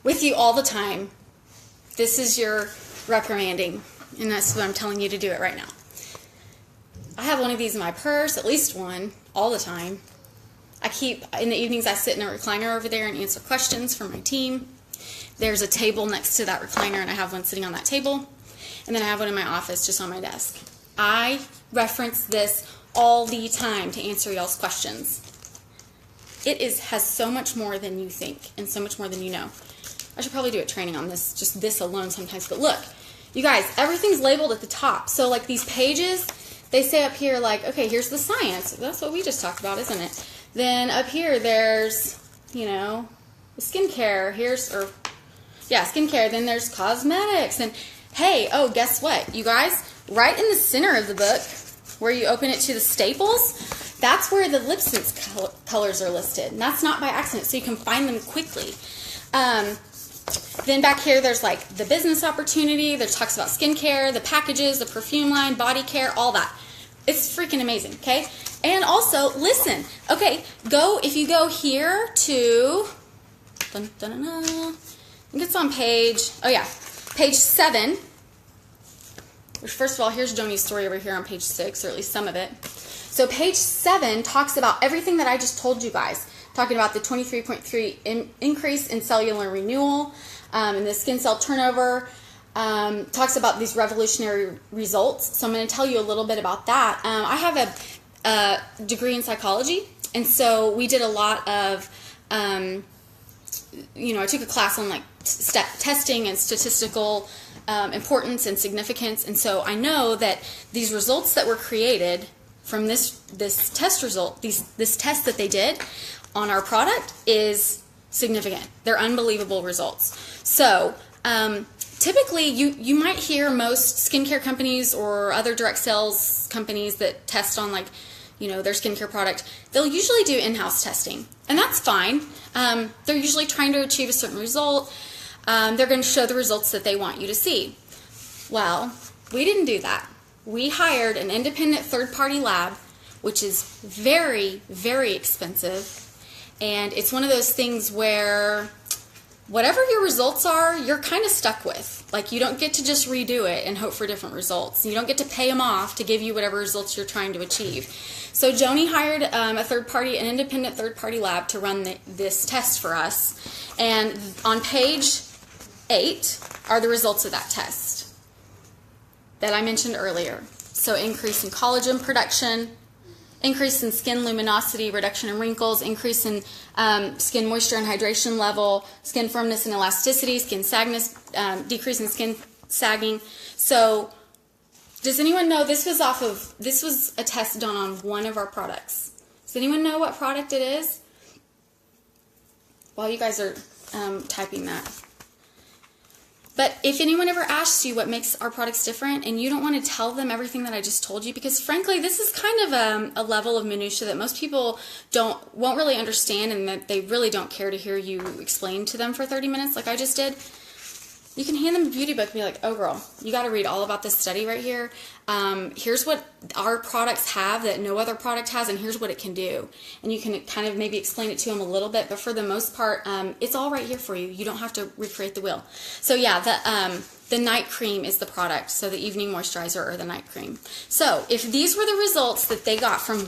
with you all the time, this is your reprimanding, and that's what I'm telling you to do it right now. I have one of these in my purse, at least one, all the time. I keep, in the evenings, I sit in a recliner over there and answer questions from my team. There's a table next to that recliner, and I have one sitting on that table. And then I have one in my office just on my desk. I reference this all the time to answer y'all's questions. It has so much more than you think and so much more than you know. I should probably do a training on this, just this alone sometimes. But look, you guys, everything's labeled at the top. So like these pages, they say up here like, okay, here's the science. That's what we just talked about, isn't it? Then up here there's, you know, the skincare. Skincare. Then there's cosmetics. And hey, oh, guess what? You guys, right in the center of the book, where you open it to the staples, that's where the lip tint colors are listed. And that's not by accident, so you can find them quickly. Then back here, there's like the business opportunity. There talks about skincare, the packages, the perfume line, body care, all that. It's freaking amazing, okay? And also, listen, okay, if you go here to, I think it's on page 7. Which, first of all, here's Joni's story over here on page 6, or at least some of it. So page 7 talks about everything that I just told you guys, talking about the 23.3 increase in cellular renewal and the skin cell turnover, talks about these revolutionary results. So I'm going to tell you a little bit about that. I have a degree in psychology, and so we did a lot of, I took a class on like testing and statistical importance and significance, and so I know that these results that were created from this test result, this test that they did on our product is significant. They're unbelievable results. So typically you might hear most skincare companies or other direct sales companies that test on like, their skincare product, they'll usually do in-house testing, and that's fine. They're usually trying to achieve a certain result. They're going to show the results that they want you to see. Well, we didn't do that. We hired an independent third-party lab, which is very, very expensive, and it's one of those things where whatever your results are, you're kind of stuck with. Like, you don't get to just redo it and hope for different results. You don't get to pay them off to give you whatever results you're trying to achieve. So Joni hired an independent third-party lab to run this test for us. And on page 8 are the results of that test that I mentioned earlier. So increase in collagen production, increase in skin luminosity, reduction in wrinkles, increase in skin moisture and hydration level, skin firmness and elasticity, skin sagness, decrease in skin sagging. So does anyone know this was a test done on one of our products? Does anyone know what product it is? While you guys are typing that. But if anyone ever asks you what makes our products different and you don't want to tell them everything that I just told you, because frankly, this is kind of a level of minutia that most people won't really understand, and that they really don't care to hear you explain to them for 30 minutes like I just did. You can hand them a beauty book and be like, oh girl, you got to read all about this study right here. Here's what our products have that no other product has, and here's what it can do. And you can kind of maybe explain it to them a little bit, but for the most part, it's all right here for you. You don't have to recreate the wheel. So yeah, the night cream is the product. So the evening moisturizer or the night cream. So if these were the results that they got from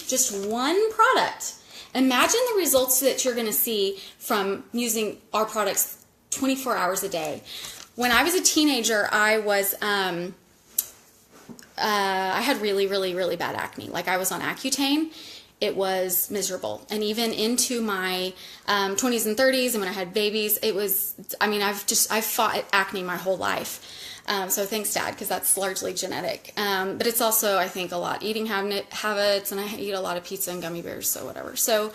just one product, imagine the results that you're going to see from using our products 24 hours a day. When I was a teenager, I had really, really, really bad acne. Like, I was on Accutane. It was miserable. And even into my 20s and 30s, and when I had babies, I've fought acne my whole life. So thanks, Dad, because that's largely genetic. But it's also, I think, a lot eating habits, and I eat a lot of pizza and gummy bears, so whatever. So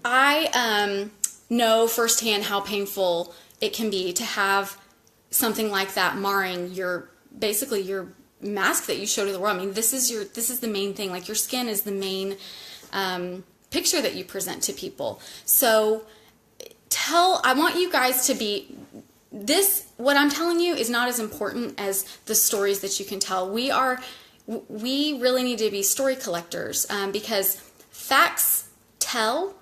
I know firsthand how painful it can be to have something like that marring basically your mask that you show to the world. I mean, this is the main thing. Like, your skin is the main picture that you present to people. So I want you guys to be what I'm telling you is not as important as the stories that you can tell. We really need to be story collectors, because facts tell,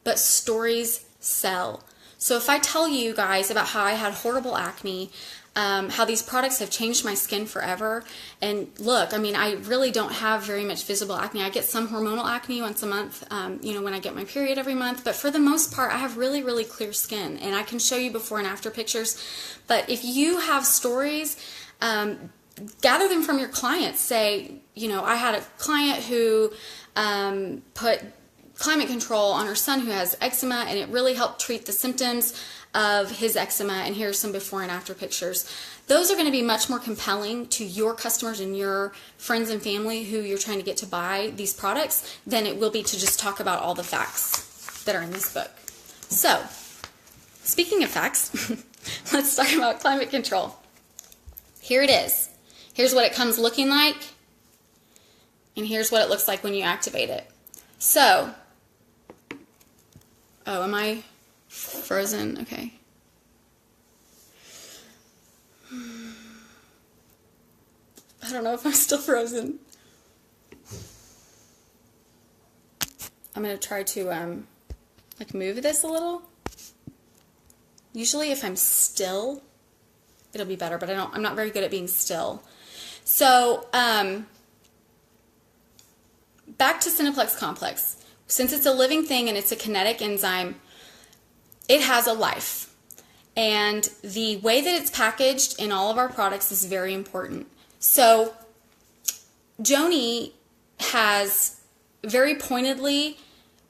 but stories sell. So if I tell you guys about how I had horrible acne, how these products have changed my skin forever, and look, I mean, I really don't have very much visible acne. I get some hormonal acne once a month, when I get my period every month, but for the most part, I have really, really clear skin, and I can show you before and after pictures. But if you have stories, gather them from your clients. Say, I had a client who put climate control on her son who has eczema, and it really helped treat the symptoms of his eczema, and here's some before and after pictures. Those are going to be much more compelling to your customers and your friends and family who you're trying to get to buy these products than it will be to just talk about all the facts that are in this book. So, speaking of facts, let's talk about climate control. Here it is. Here's what it comes looking like, and here's what it looks like when you activate it. So, oh, am I frozen? Okay. I don't know if I'm still frozen. I'm going to try to move this a little. Usually if I'm still, it'll be better, but I'm not very good at being still. So, back to SenePlex Complex. Since it's a living thing and it's a kinetic enzyme, it has a life. And the way that it's packaged in all of our products is very important. So, Joni has very pointedly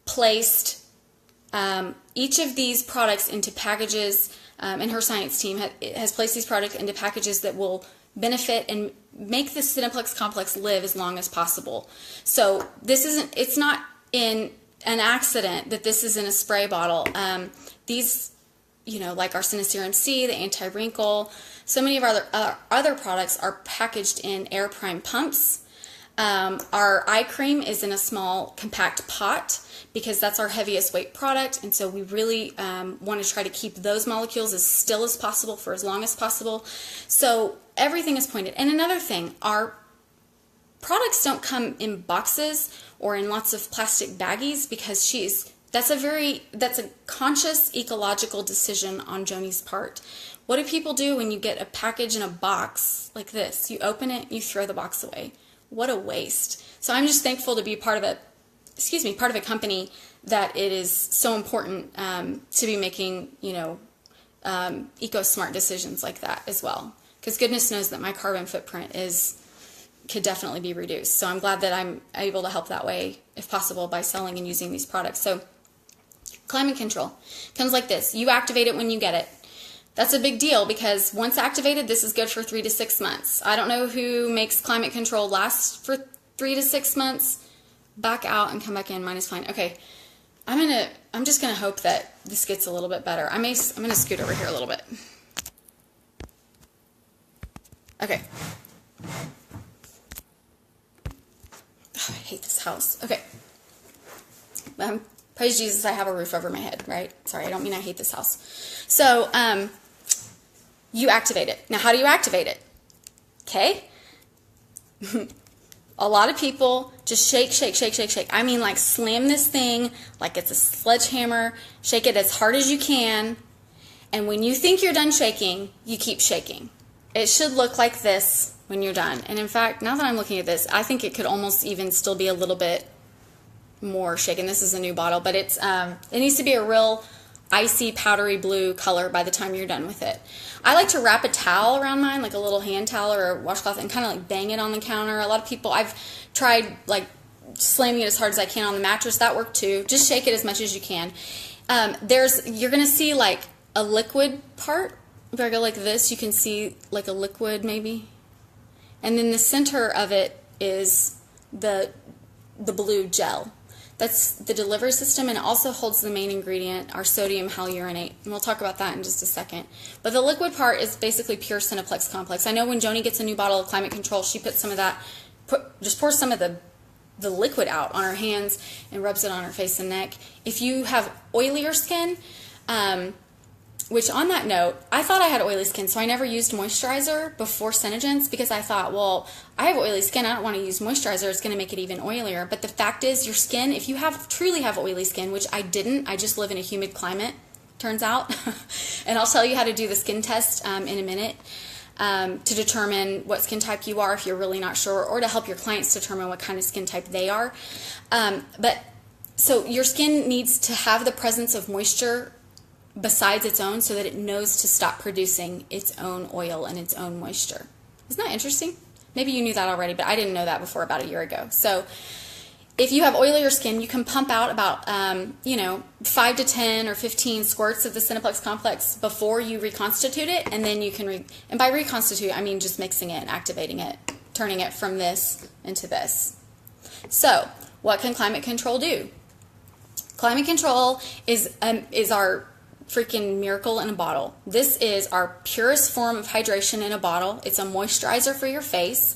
placed each of these products into packages, and her science team has placed these products into packages that will benefit and make the SenePlex Complex live as long as possible. So it's not in an accident that this is in a spray bottle. These, like our SeneSerum-C, the anti-wrinkle, so many of our other products are packaged in air prime pumps. Our eye cream is in a small compact pot because that's our heaviest weight product, and so we really want to try to keep those molecules as still as possible for as long as possible. So everything is pointed. And another thing, our products don't come in boxes or in lots of plastic baggies because she's That's a conscious ecological decision on Joni's part. What do people do when you get a package in a box like this? You open it, you throw the box away. What a waste. So I'm just thankful to be part of a company that it is so important to be making, eco-smart decisions like that as well. Because goodness knows that my carbon footprint could definitely be reduced. So I'm glad that I'm able to help that way, if possible, by selling and using these products. So climate control comes like this. You activate it when you get it. That's a big deal because once activated, this is good for 3 to 6 months. I don't know who makes climate control last for 3 to 6 months. Back out and come back in. Mine is fine. Okay, I'm just gonna hope that this gets a little bit better. I'm gonna scoot over here a little bit. Okay. Oh, I hate this house. Okay. Praise Jesus, I have a roof over my head, right? Sorry, I don't mean I hate this house. So, you activate it. Now, how do you activate it? Okay? A lot of people just shake. I mean, like, slam this thing like it's a sledgehammer. Shake it as hard as you can. And when you think you're done shaking, you keep shaking. It should look like this when you're done. And in fact, now that I'm looking at this, I think it could almost even still be a little bit more shaken. This is a new bottle, but it needs to be a real icy powdery blue color by the time you're done with it. I like to wrap a towel around mine, like a little hand towel or a washcloth, and kind of like bang it on the counter. A lot of people, I've tried like slamming it as hard as I can on the mattress. That worked too. Just shake it as much as you can. You're gonna see like a liquid part. If I go like this, you can see like a liquid maybe. And then the center of it is the blue gel. That's the delivery system, and it also holds the main ingredient, our sodium hyaluronate. And we'll talk about that in just a second. But the liquid part is basically pure SenePlex Complex. I know when Joni gets a new bottle of climate control, she puts some of that, just pours some of the liquid out on her hands and rubs it on her face and neck. If you have oilier skin, which on that note, I thought I had oily skin, so I never used moisturizer before SeneGence because I thought, well, I have oily skin, I don't want to use moisturizer, it's going to make it even oilier. But the fact is, your skin, if you truly have oily skin, which I didn't, I just live in a humid climate, turns out, and I'll tell you how to do the skin test in a minute to determine what skin type you are if you're really not sure, or to help your clients determine what kind of skin type they are. So your skin needs to have the presence of moisture besides its own so that it knows to stop producing its own oil and its own moisture. Isn't that interesting? Maybe you knew that already, but I didn't know that before about a year ago. So if you have oilier skin, you can pump out about 5 to 10 or 15 squirts of the SenePlex Complex before you reconstitute it, and then you can and by reconstitute I mean just mixing it, activating it, turning it from this into this. So what can climate control do? Climate control is our freaking miracle in a bottle. This is our purest form of hydration in a bottle. It's a moisturizer for your face,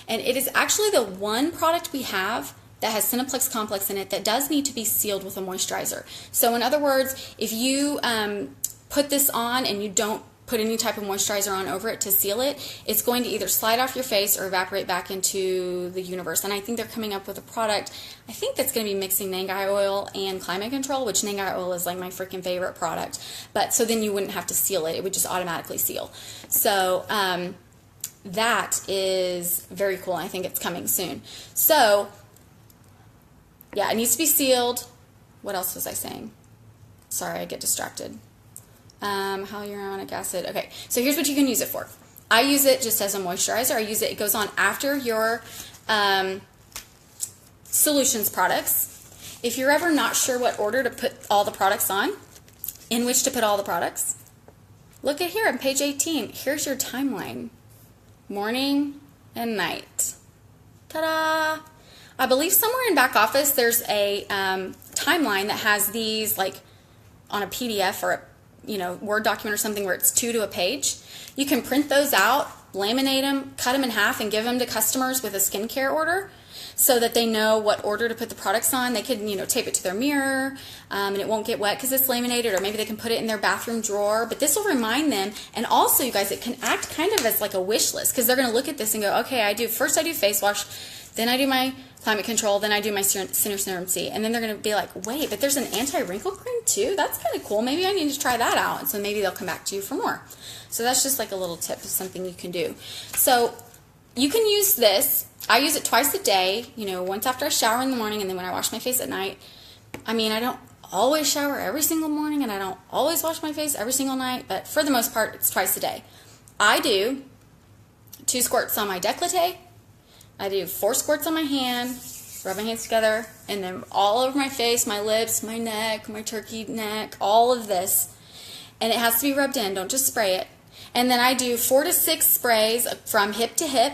and it is actually the one product we have that has SenePlex Complex in it that does need to be sealed with a moisturizer. So in other words, if you put this on and you don't put any type of moisturizer on over it to seal it, it's going to either slide off your face or evaporate back into the universe. And I think they're coming up with a product, I think that's going to be mixing Nangai oil and climate control, which Nangai oil is like my freaking favorite product. But so then you wouldn't have to seal it. It would just automatically seal. So that is very cool. I think it's coming soon. So yeah, it needs to be sealed. What else was I saying? Sorry, I get distracted. Hyaluronic acid. Okay, so here's what you can use it for. I use it just as a moisturizer. It goes on after your solutions products. If you're ever not sure what order to put all the products on, in which to put all the products, look at here on page 18. Here's your timeline. Morning and night. Ta-da! I believe somewhere in back office there's a timeline that has these like on a PDF or a Word document or something where it's 2 to a page. You can print those out, laminate them, cut them in half, and give them to customers with a skincare order so that they know what order to put the products on. They could, tape it to their mirror, and it won't get wet because it's laminated, or maybe they can put it in their bathroom drawer. But this will remind them, and also, you guys, it can act kind of as like a wish list because they're going to look at this and go, okay, first I do face wash, then I do my climate control, then I do my SeneSerum-C. And then they're going to be like, wait, but there's an anti-wrinkle cream too? That's kind of cool. Maybe I need to try that out. And so maybe they'll come back to you for more. So that's just like a little tip of something you can do. So you can use this. I use it twice a day, you know, once after I shower in the morning and then when I wash my face at night. I mean, I don't always shower every single morning and I don't always wash my face every single night, but for the most part, it's twice a day. I do 2 squirts on my décolleté. I do 4 squirts on my hand, rub my hands together, and then all over my face, my lips, my neck, my turkey neck, all of this. And it has to be rubbed in, don't just spray it. And then I do 4 to 6 sprays from hip to hip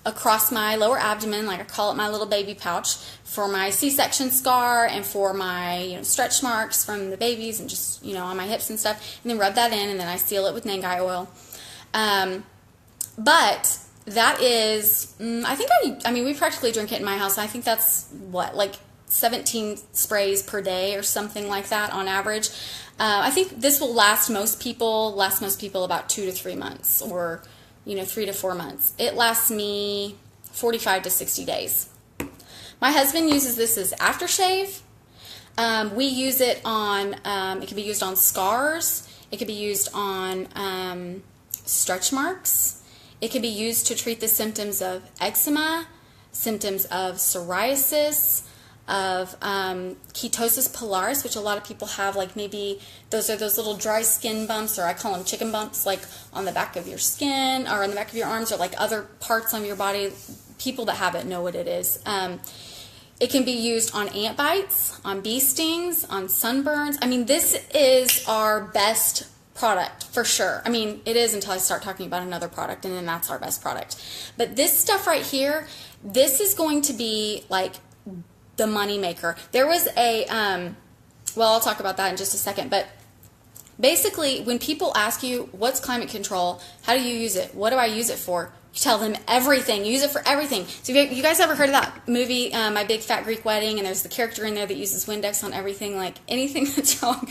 across my lower abdomen, like I call it my little baby pouch, for my C-section scar and for my stretch marks from the babies and just on my hips and stuff. And then rub that in, and then I seal it with Nangai oil. But that is, I mean, we practically drink it in my house. I think that's what, like 17 sprays per day or something like that on average. I think this will last most people about 2 to 3 months, or 3 to 4 months. It lasts me 45 to 60 days. My husband uses this as aftershave. We use it on, it can be used on scars. It can be used on stretch marks. It can be used to treat the symptoms of eczema, symptoms of psoriasis, of ketosis pilaris, which a lot of people have. Like maybe those are those little dry skin bumps, or I call them chicken bumps, like on the back of your skin or on the back of your arms, or like other parts on your body. People that have it know what it is. It can be used on ant bites, on bee stings, on sunburns. I mean, this is our best product for sure. I mean, it is until I start talking about another product, and then that's our best product. But this stuff right here, this is going to be like the money maker. There was a, well, I'll talk about that in just a second, but basically when people ask you, what's climate control? How do you use it? What do I use it for? You tell them everything. You use it for everything. So you guys ever heard of that movie, My Big Fat Greek Wedding, and there's the character in there that uses Windex on everything, like anything that's wrong,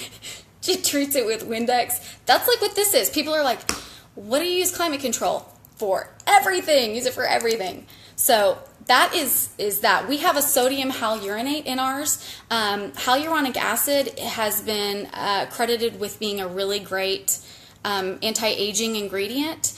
she treats it with Windex. That's like what this is. People are like, what do you use climate control for? Everything. Use it for everything. So that is that. We have a sodium hyaluronate in ours. Hyaluronic acid has been credited with being a really great anti-aging ingredient.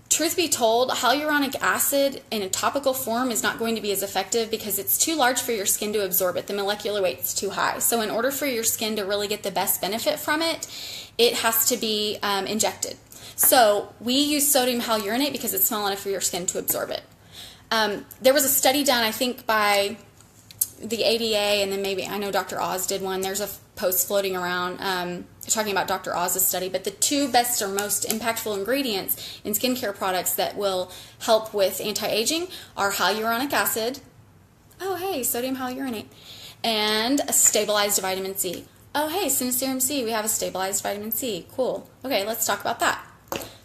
Truth be told, hyaluronic acid in a topical form is not going to be as effective because it's too large for your skin to absorb it. The molecular weight's too high. So in order for your skin to really get the best benefit from it, it has to be injected. So we use sodium hyaluronate because it's small enough for your skin to absorb it. There was a study done, I think, by the ADA, and then maybe, I know Dr. Oz did one. There's a post floating around talking about Dr. Oz's study, but the 2 best or most impactful ingredients in skincare products that will help with anti-aging are hyaluronic acid, oh hey, sodium hyaluronate, and a stabilized vitamin C. Oh hey, SeneSerum-C, we have a stabilized vitamin C. Cool. Okay, let's talk about that.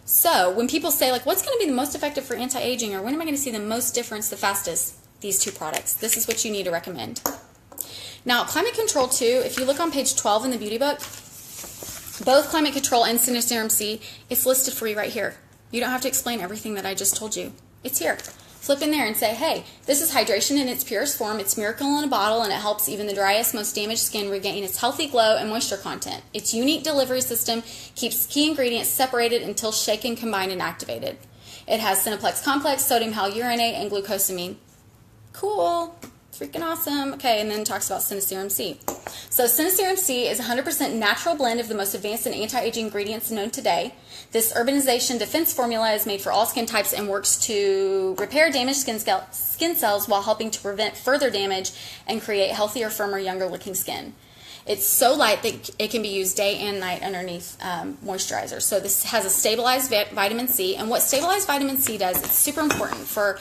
So when people say, like, what's going to be the most effective for anti-aging, or when am I going to see the most difference the fastest? These 2 products. This is what you need to recommend. Now, Climate Control 2, if you look on page 12 in the beauty book, both Climate Control and SeneSerum-C, it's listed for you right here. You don't have to explain everything that I just told you. It's here. Flip in there and say, hey, this is hydration in its purest form. It's miracle in a bottle, and it helps even the driest, most damaged skin regain its healthy glow and moisture content. Its unique delivery system keeps key ingredients separated until shaken, combined, and activated. It has SenePlex Complex, sodium hyaluronate, and glucosamine. Cool. Freaking awesome. Okay, and then talks about SeneSerum-C. So SeneSerum-C is a 100% natural blend of the most advanced and anti-aging ingredients known today. This urbanization defense formula is made for all skin types and works to repair damaged skin cells while helping to prevent further damage and create healthier, firmer, younger-looking skin. It's so light that it can be used day and night underneath moisturizer. So this has a stabilized vitamin C, and what stabilized vitamin C does, it's super important for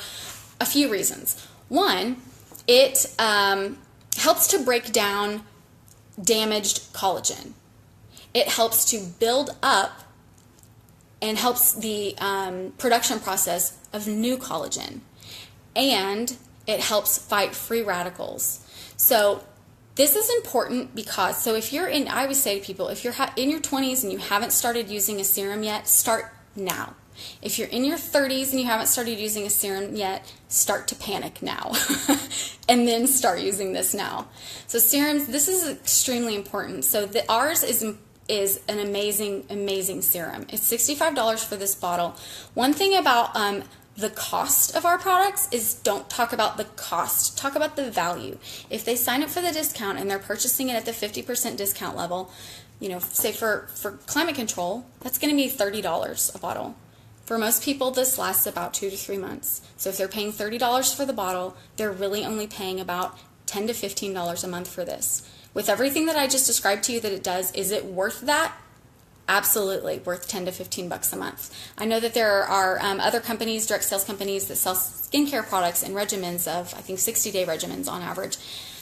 a few reasons. One, it helps to break down damaged collagen. It helps to build up and helps the production process of new collagen. And it helps fight free radicals. So this is important because, so if you're in, I always say to people, if you're in your 20s and you haven't started using a serum yet, start now. If you're in your 30s and you haven't started using a serum yet, start to panic now and then start using this now. So serums, this is extremely important. So ours is an amazing serum. It's $65 for this bottle. One thing about the cost of our products is don't talk about the cost, talk about the value. If they sign up for the discount and they're purchasing it at the 50% discount level, you know, say for climate control, that's going to be $30 a bottle. For most people, this lasts about 2 to 3 months. So if they're paying $30 for the bottle, they're really only paying about $10 to $15 a month for this. With everything that I just described to you that it does, is it worth that? Absolutely, worth 10 to 15 bucks a month. I know that there are other companies, direct sales companies, that sell skincare products in regimens of, I think, 60-day regimens on average,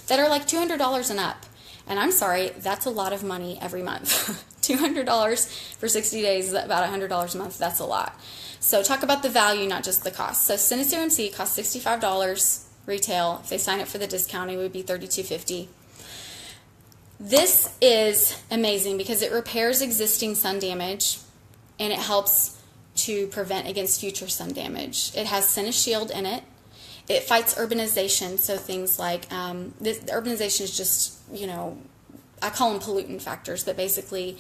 that are like $200 and up. And I'm sorry, that's a lot of money every month. $200 for 60 days is about $100 a month. That's a lot. So talk about the value, not just the cost. So SeneSerum-C costs $65 retail. If they sign up for the discount, it would be $32.50. This is amazing because it repairs existing sun damage and it helps to prevent against future sun damage. It has SeneShield in it. It fights urbanization, so things like, urbanization is just, you know, I call them pollutant factors, but basically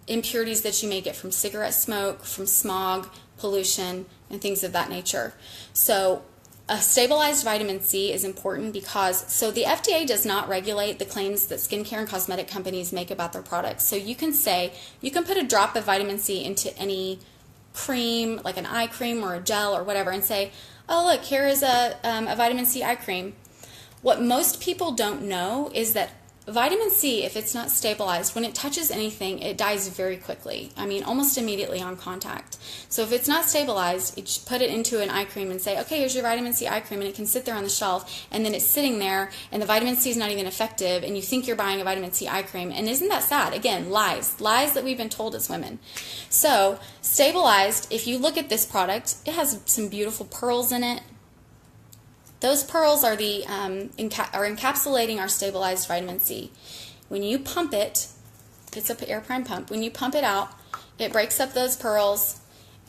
impurities that you may get from cigarette smoke, from smog, pollution, and things of that nature. So a stabilized vitamin C is important because, so the FDA does not regulate the claims that skincare and cosmetic companies make about their products. So you can say, you can put a drop of vitamin C into any cream, like an eye cream or a gel or whatever, and say, oh look, here is a vitamin C eye cream. What most people don't know is that vitamin C, if it's not stabilized, when it touches anything, it dies very quickly. I mean, almost immediately on contact. So if it's not stabilized, you just put it into an eye cream and say, okay, here's your vitamin C eye cream, and it can sit there on the shelf, and then it's sitting there, and the vitamin C is not even effective, and you think you're buying a vitamin C eye cream. And isn't that sad? Again, lies. Lies that we've been told as women. So stabilized, if you look at this product, it has some beautiful pearls in it. Those pearls are the encapsulating our stabilized vitamin C. When you pump it, it's an air prime pump. When you pump it out, it breaks up those pearls,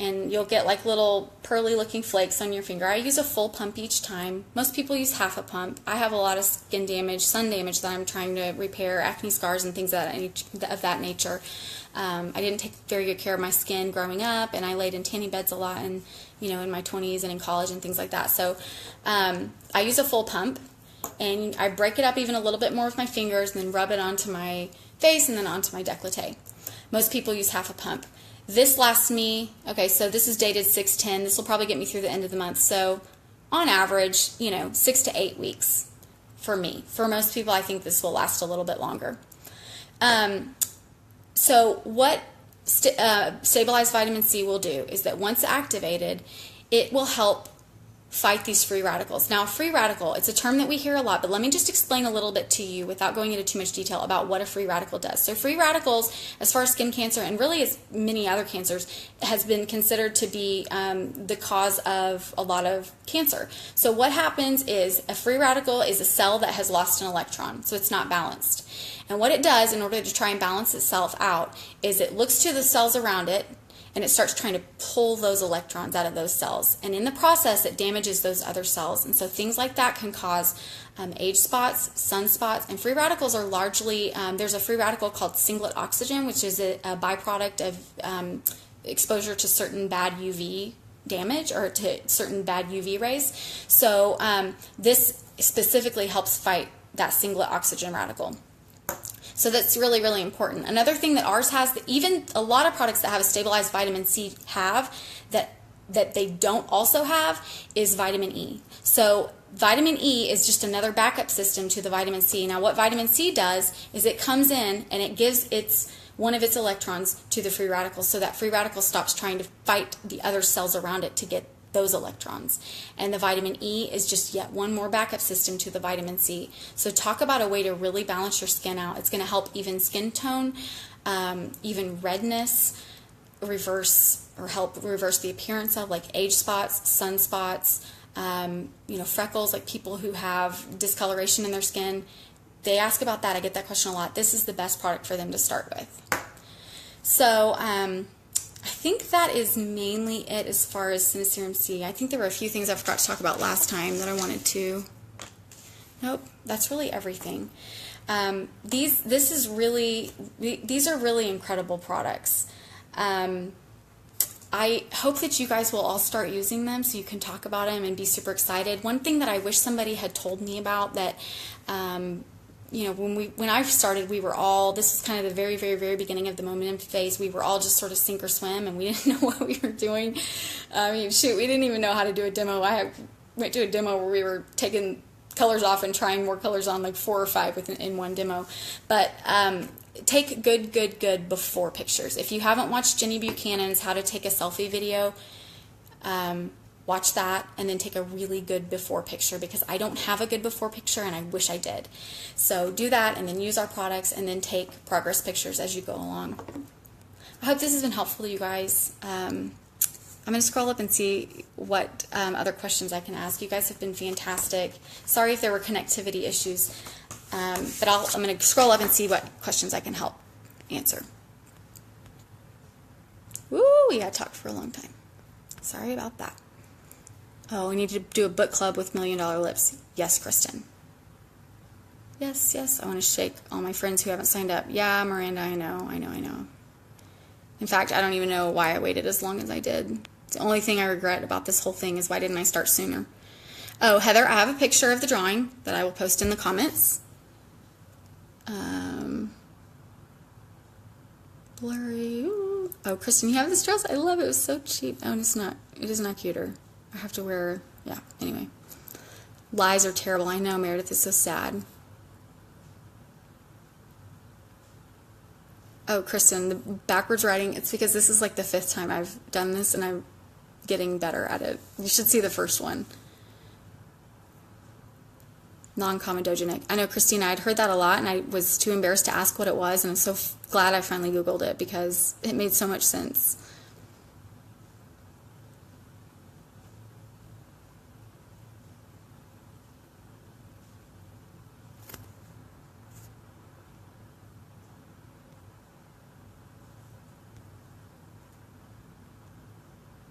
and you'll get like little pearly looking flakes on your finger. I use a full pump each time. Most people use half a pump. I have a lot of skin damage, sun damage that I'm trying to repair, acne scars and things of that nature. I didn't take very good care of my skin growing up, and I laid in tanning beds a lot in my 20s and in college and things like that. So I use a full pump, and I break it up even a little bit more with my fingers and then rub it onto my face and then onto my décolleté. Most people use half a pump. This lasts me, okay, so this is dated 6/10. This will probably get me through the end of the month. So on average, 6 to 8 weeks for me. For most people, I think this will last a little bit longer. So what stabilized vitamin C will do is that once activated, it will help fight these free radicals. Now, a free radical, it's a term that we hear a lot, but let me just explain a little bit to you without going into too much detail about what a free radical does. So free radicals, as far as skin cancer, and really as many other cancers, has been considered to be the cause of a lot of cancer. So what happens is a free radical is a cell that has lost an electron, so it's not balanced. And what it does in order to try and balance itself out is it looks to the cells around it, and it starts trying to pull those electrons out of those cells. And in the process, it damages those other cells. And so things like that can cause age spots, sunspots, and free radicals are largely, there's a free radical called singlet oxygen, which is a byproduct of exposure to certain bad UV damage or to certain bad UV rays. So this specifically helps fight that singlet oxygen radical. So that's really, really important. Another thing that ours has, that even a lot of products that have a stabilized vitamin C have that they don't also have, is vitamin E. So vitamin E is just another backup system to the vitamin C. Now what vitamin C does is it comes in and it gives one of its electrons to the free radical, so that free radical stops trying to fight the other cells around it to get those electrons. And the vitamin E is just yet one more backup system to the vitamin C. So talk about a way to really balance your skin out. It's going to help even skin tone, even redness, help reverse the appearance of like age spots, sunspots, freckles, like people who have discoloration in their skin. They ask about that. I get that question a lot. This is the best product for them to start with. So I I think that is mainly it as far as SeneSerum-C. I think there were a few things I forgot to talk about last time that I wanted to. Nope, that's really everything. These are really incredible products. I hope that you guys will all start using them so you can talk about them and be super excited. One thing that I wish somebody had told me about that, you know, when I started, we were all, this is kind of the very, very, very beginning of the momentum phase. We were all just sort of sink or swim, and we didn't know what we were doing. I mean, shoot, we didn't even know how to do a demo. I went to a demo where we were taking colors off and trying more colors on, like 4 or 5 in one demo. But take good before pictures. If you haven't watched Jenny Buchanan's How to Take a Selfie video, watch that and then take a really good before picture, because I don't have a good before picture and I wish I did. So do that and then use our products and then take progress pictures as you go along. I hope this has been helpful to you guys. I'm going to scroll up and see what other questions I can ask. You guys have been fantastic. Sorry if there were connectivity issues, but I'm going to scroll up and see what questions I can help answer. Woo, we got to talk for a long time. Sorry about that. Oh, we need to do a book club with $1 Million Lips. Yes, Christin. Yes, yes. I want to shake all my friends who haven't signed up. Yeah, Miranda, I know. In fact, I don't even know why I waited as long as I did. The only thing I regret about this whole thing is why didn't I start sooner? Oh, Heather, I have a picture of the drawing that I will post in the comments. Blurry. Ooh. Oh, Christin, you have this dress? I love it. It was so cheap. Oh, and it's not. It is not cuter. I have to wear, yeah, anyway. Lies are terrible. I know, Meredith is so sad. Oh, Christin, the backwards writing, it's because this is like the 5th time I've done this and I'm getting better at it. You should see the first one. Non-comedogenic. I know, Christina, I'd heard that a lot and I was too embarrassed to ask what it was, and I'm so glad I finally Googled it because it made so much sense.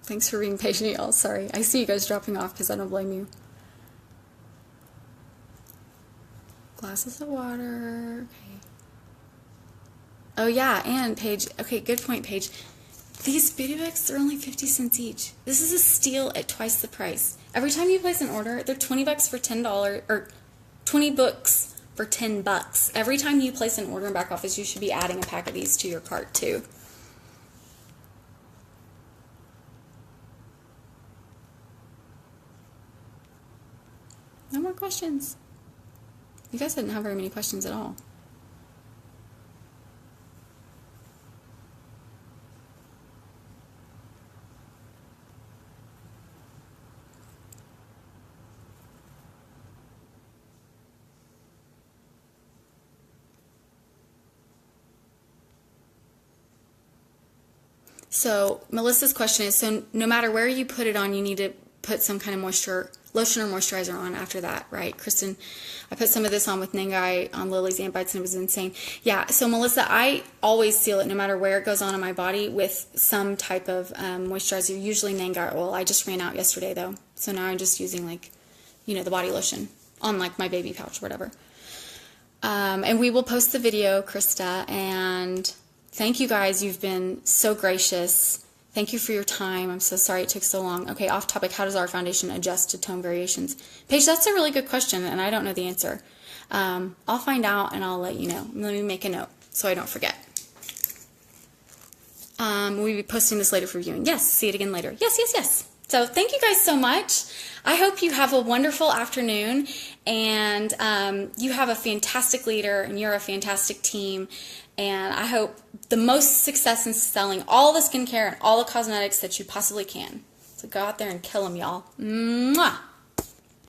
Thanks for being patient, y'all. Sorry. I see you guys dropping off because I don't blame you. Glasses of water. Okay. Oh, yeah, and Paige. Okay, good point, Paige. These beauty books are only 50 cents each. This is a steal at twice the price. Every time you place an order, they're 20 bucks for $10, or 20 books for $10. Every time you place an order in back office, you should be adding a pack of these to your cart, too. No more questions. You guys didn't have very many questions at all. So Melissa's question is, so no matter where you put it on, you need to put some kind of lotion or moisturizer on after that, right? Kristen, I put some of this on with Nangai on Lily's Ant Bites and it was insane. Yeah, so Melissa, I always seal it no matter where it goes on my body with some type of moisturizer, usually Nangai oil. I just ran out yesterday though, so now I'm just using like, you know, the body lotion on like my baby pouch or whatever. And we will post the video, Krista, and thank you guys. You've been so gracious. Thank you for your time. I'm so sorry it took so long. Okay, off topic, how does our foundation adjust to tone variations? Paige, that's a really good question, and I don't know the answer. I'll find out, and I'll let you know. Let me make a note so I don't forget. We'll be posting this later for viewing. Yes, see it again later. Yes, yes, yes. So thank you guys so much. I hope you have a wonderful afternoon, and you have a fantastic leader, and you're a fantastic team. And I hope the most success in selling all the skincare and all the cosmetics that you possibly can. So go out there and kill them, y'all. Mwah!